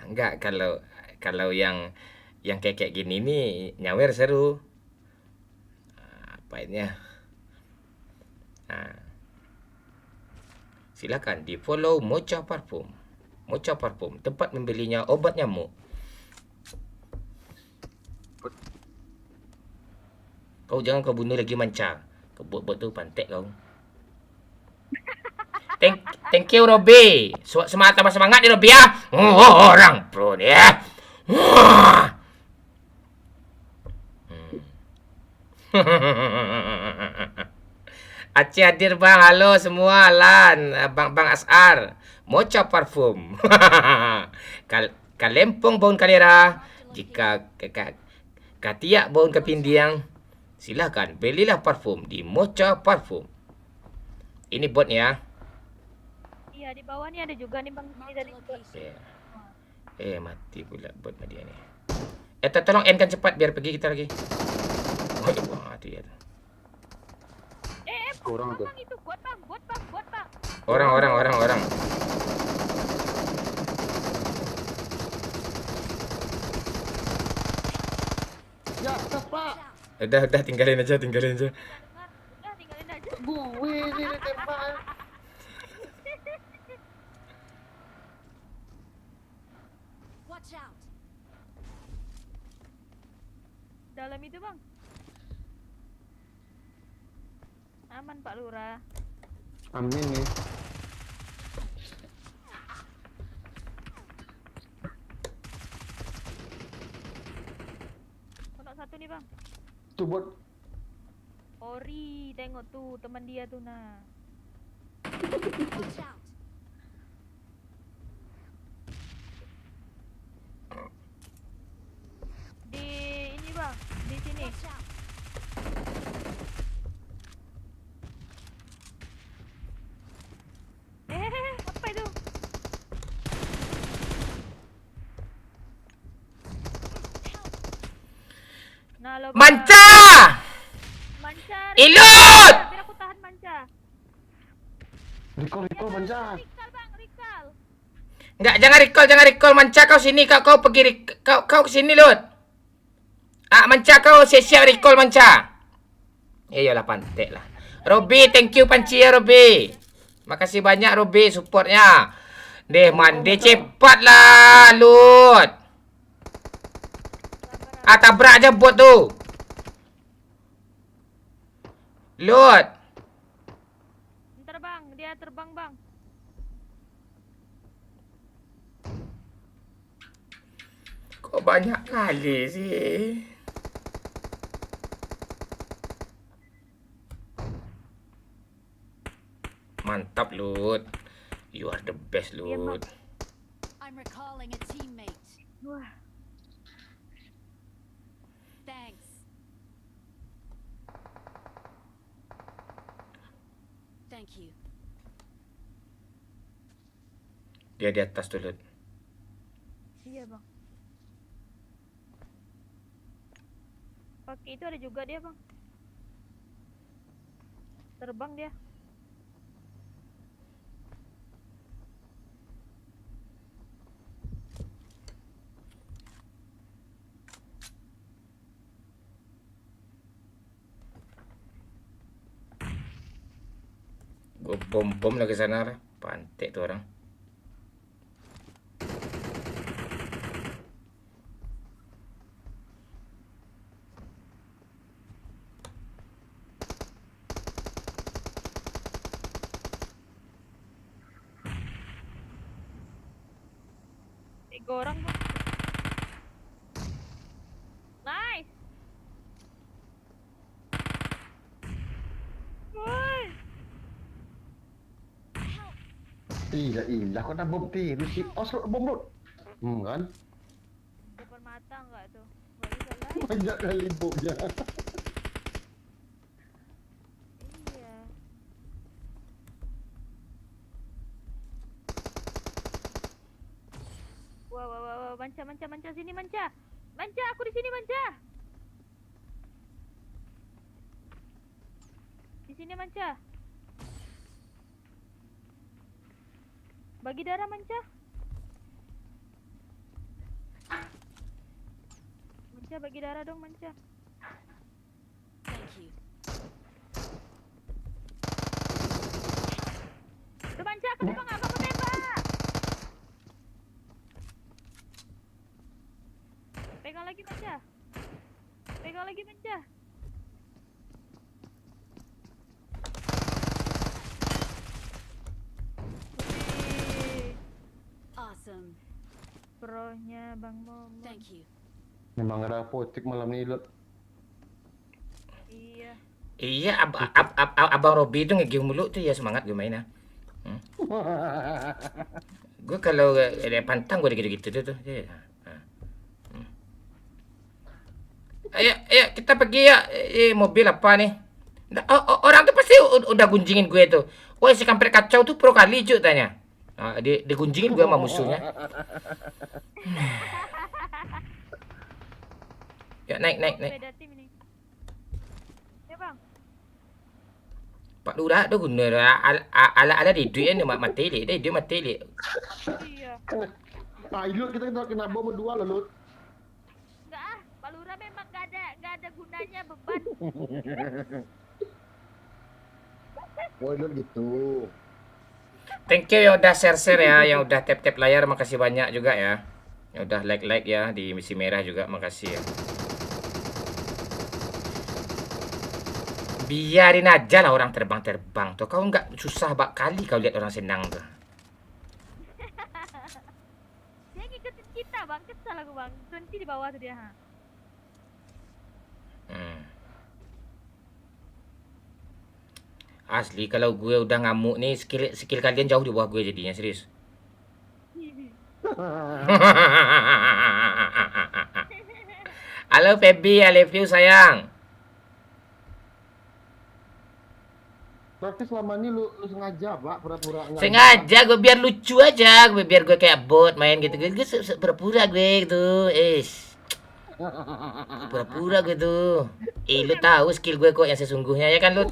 Enggak, kalau yang kayak gini nih nyawer seru. Apa ini ya? Silakan di follow Mocha Parfum. Mocha Parfum, tempat membelinya obat nyamuk. Kau jangan kau bunuh lagi manca. Kau buat tu pantek kau. Thank you Robi. Semangat tambah semangat ni Robi ya. Orang pro ni ya. Aceh hadir bang, halo semua Lan, bang Asar, Mocha Parfum. Kalempong baun kalera, jika katiak baun kepindiang, silakan belilah parfum di Mocha Parfum. Ini botnya. Iya, di bawah nih ada juga nih Bang. Ini tadi. Mati pula bot dia ni. Tolong endkan cepat biar pergi kita lagi. Oh, mati ya. Orang tuh. Bang itu buat bang. Orang. Ya, Pak. Udah tinggalin aja. Udah tinggalin aja. Gue ini tembak. Watch out. Dalam itu bang. Aman Pak Lurah. Amin nih. Pondok 1 nih bang. Tuh buat Ori, tengok tuh teman dia tuh nah. Watch out! Di ini bang, di sini. Watch out! Apa itu? Nah, lo Bang. Manca! Manca. Ilut! Biar aku tahan manca. Recall Manca. Rikal bang, Rikal. Enggak, jangan recall Manca, kau sini, kau pergi kau ke sini, Lut. Manca, kau siap-siap recall Manca. Iyalah pantek lah. Robi, thank you panci ya Robi. Makasih banyak Robi supportnya. Deh mandi cepat lah Lut. Tabrak aja bot tu. Lut. Ntar bang, dia terbang bang. Kok banyak kali sih? Mantap Lut. You are the best Lut. I'm recalling a teammate. Wah, Thanks. Thank you. Dia di atas tuh Lut. iya bang. Pakai itu ada juga dia bang. Terbang dia. Gue bom lagi sana. Pantek tuh orang. Tiga orang bang. Nice. Woi. Iya, kau nak bom ti, lu si oslo bom lu. Kan? Depan mata enggak tuh? Nggak bisa lah. Banyak kali bomnya. Iya. Wah, manca sini manca. Manca, aku di sini manca. Di sini manca. Bagi darah manca. Manca bagi darah dong manca. Thank you. Tuh manca, kenapa nggak kamu tembak? Pegang lagi manca. Pegang lagi manca. Wih, Awesome. pro-nya Bang Momo. Thank you. Memang ada apotek malam ni Lut. Iya. Iya, abang Robi itu ngegame mulu tuh ya, semangat gue main ya. Gue kalau ada pantang gue gitu-gitu tuh. Ya. Ayo kita pergi ya. Mobil apa nih? Orang tuh pasti udah gunjingin gue tuh. Woi si kampret kacau tuh pro kali cuy tanya. Dia gunjingin gue sama musuhnya. Ya naik. Beda tim ini. Ya bang. Pak Lurah tuh guna ala di duit ni mati le. Dia mati le. Iya. Lut kita kena bom berdua lah Lut. Enggak ah, Pak Lurah memang gak ada gunanya beban. Woi Lut gitu. Thank you yang udah share ya, yang udah tap layar, makasih banyak juga ya. Yang udah like ya di misi merah juga, makasih ya. Biarin aja lah orang terbang tuh. Kau nggak susah kali kau lihat orang senang tuh. Dia ngikutin kita bang, kesal aku bang. Nanti di bawah tuh dia. Asli kalau gue udah ngamuk nih, skill kalian jauh di bawah gue jadinya, serius. Halo Feby, I love you sayang. Berarti selama ini lu sengaja, Pak, pura-pura nggak Sengaja gue biar lucu aja, biar gue kayak bot main gitu. Gue pura-pura gue gitu. Pura-pura gue tuh. Lu tahu skill gue kok yang sesungguhnya ya kan lu?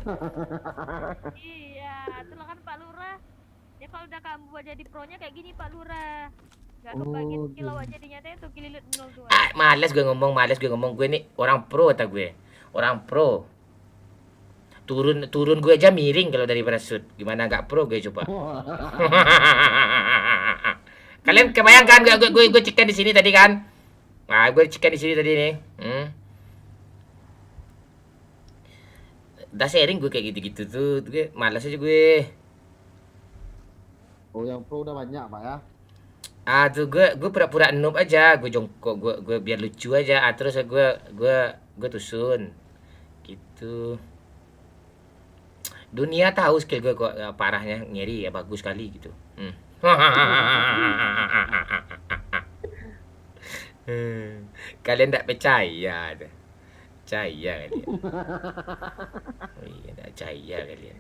Iya, itulah kan Pak Lurah. Ya kalau udah kamu buat jadi pro-nya kayak gini Pak Lurah. Gak kebagian skill awak jadi nyatanya tuh Kililut 02. Males gue ngomong. Gue nih orang pro kata gue. Orang pro. Turun gue aja miring kalau dari parasut. Gimana nggak pro gue coba. Kalian kebayangkan gue cekan di sini tadi kan? Nah, gue cekan di sini tadi nih. Udah sharing gue kayak gitu-gitu tuh. Gue malas aja gue. Oh, yang pro udah banyak, Pak ya. Tuh gue pura-pura noob aja, gue jongkok, gue biar lucu aja. Terus gue tusun. Gitu. Dunia tahu skill gue kok parahnya ngeri ya, bagus sekali gitu. Kalian tidak percaya. Percaya kalian. Oh iya, tidak percaya kalian.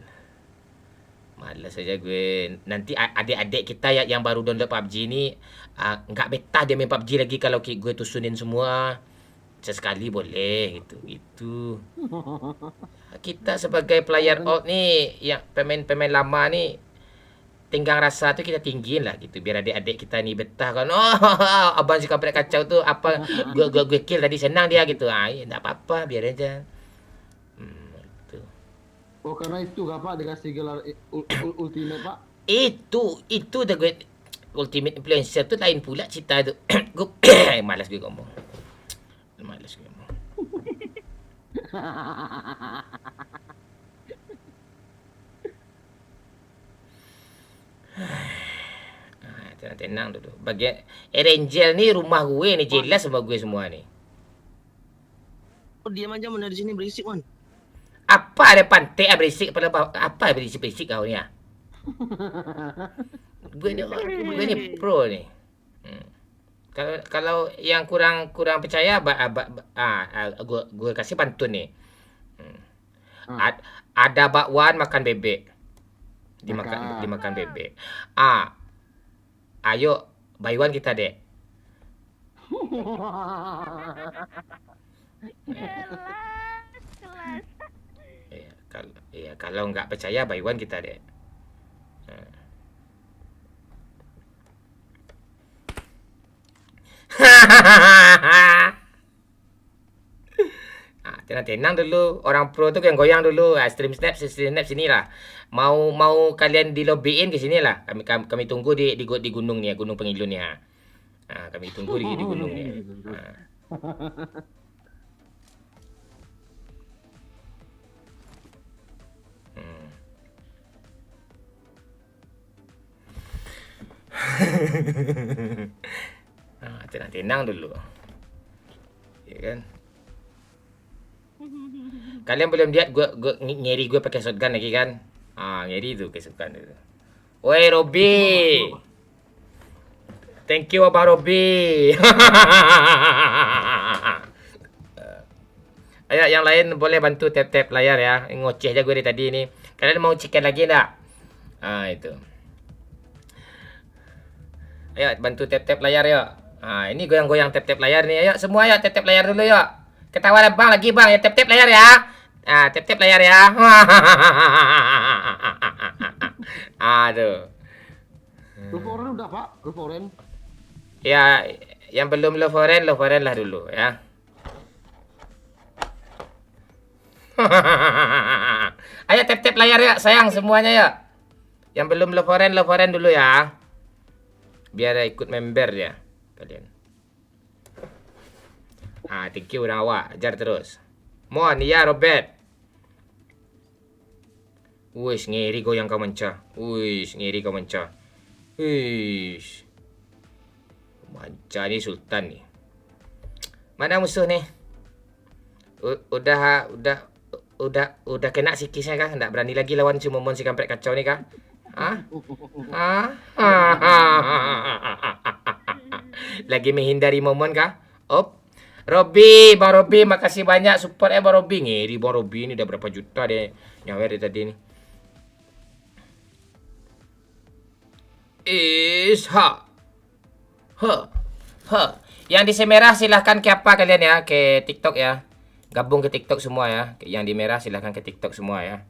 Malas aja gue. Nanti adik-adik kita yang baru download PUBG ini nggak betah dia main PUBG lagi kalau gue tusunin semua. Sesekali boleh gitu. Kita sebagai player old nih, yang pemain lama nih, tinggang rasa tuh kita tinggiin lah gitu, biar adik-adik kita nih betah kan. Oh, abang si kampret kacau tuh apa gue kill tadi, senang dia gitu. Ya, enggak apa-apa, biar aja. Gitu. Oh, karena itu Kak, Pak, dikasih gelar ultimate, Pak. Itu udah gue ultimate influencer tuh lain pula cerita tuh. Gue malas gue ngomong. Tenang dulu. Bagian Erangel nih rumah gue nih, jelas sama gue semua nih. Oh, diam aja mana di sini berisik, Man. Apa ada pantai berisik apa berisik kau ni ah? gue ni pro nih. Kalau yang kurang percaya gue kasih pantun nih. Ada bakwan makan bebek. Dimakan bebek. Ayo bayuan kita, Dek. Kelas. Kalau nggak percaya bayuan kita, Dek. Tenang dulu, orang pro tuh yang goyang dulu. Stream snap sini lah. Mau kalian di lobbyin ke sini lah. Kami tunggu di gunung nih, Gunung Pengilun nih. Kami tunggu di gunung nih. Tenang dulu. Ya kan? Kalian belum lihat gue ngeri gue pakai shotgun lagi kan? Ngeri tuh pakai shotgun itu. Woi Robi. Thank you Abang Robi. Ayo yang lain boleh bantu tap layar ya. Ngoceh aja gue dari tadi ini. Kalian mau chicken lagi enggak? Itu. Ayo bantu tap layar yuk. Ini goyang-goyang tap layar nih. Ayo semua ya tap layar dulu yuk. Ketawa Bang lagi Bang ya, tap layar ya. Tap layar ya. Aduh. Lovoren udah, Pak. Lovoren. Ya, yang belum Lovoren lah dulu ya. Ayo tap layar ya, sayang semuanya ya. Yang belum Lovoren dulu ya. Biar ikut member ya kalian. Thank you orang awak. Ajar terus. Mohon ya Robert. Wis ngeri goyang kau mencah. Ngeri kau mencah. Mencah ni Sultan ni. Mana musuh ni? Udah udah kena sikisnya kah? Nggak berani lagi lawan si Momon si kampret kacau nih kah? Hah? Hah? Lagi menghindari Momon kah? Op. Robby, Bang Robby, makasih banyak support Bang Robby. Ngiri Bang Robby ini udah berapa juta deh nyawer dari tadi nih. Ha. Yang di semerah silahkan ke apa kalian ya? Ke TikTok ya. Gabung ke TikTok semua ya. Yang di merah silahkan ke TikTok semua ya.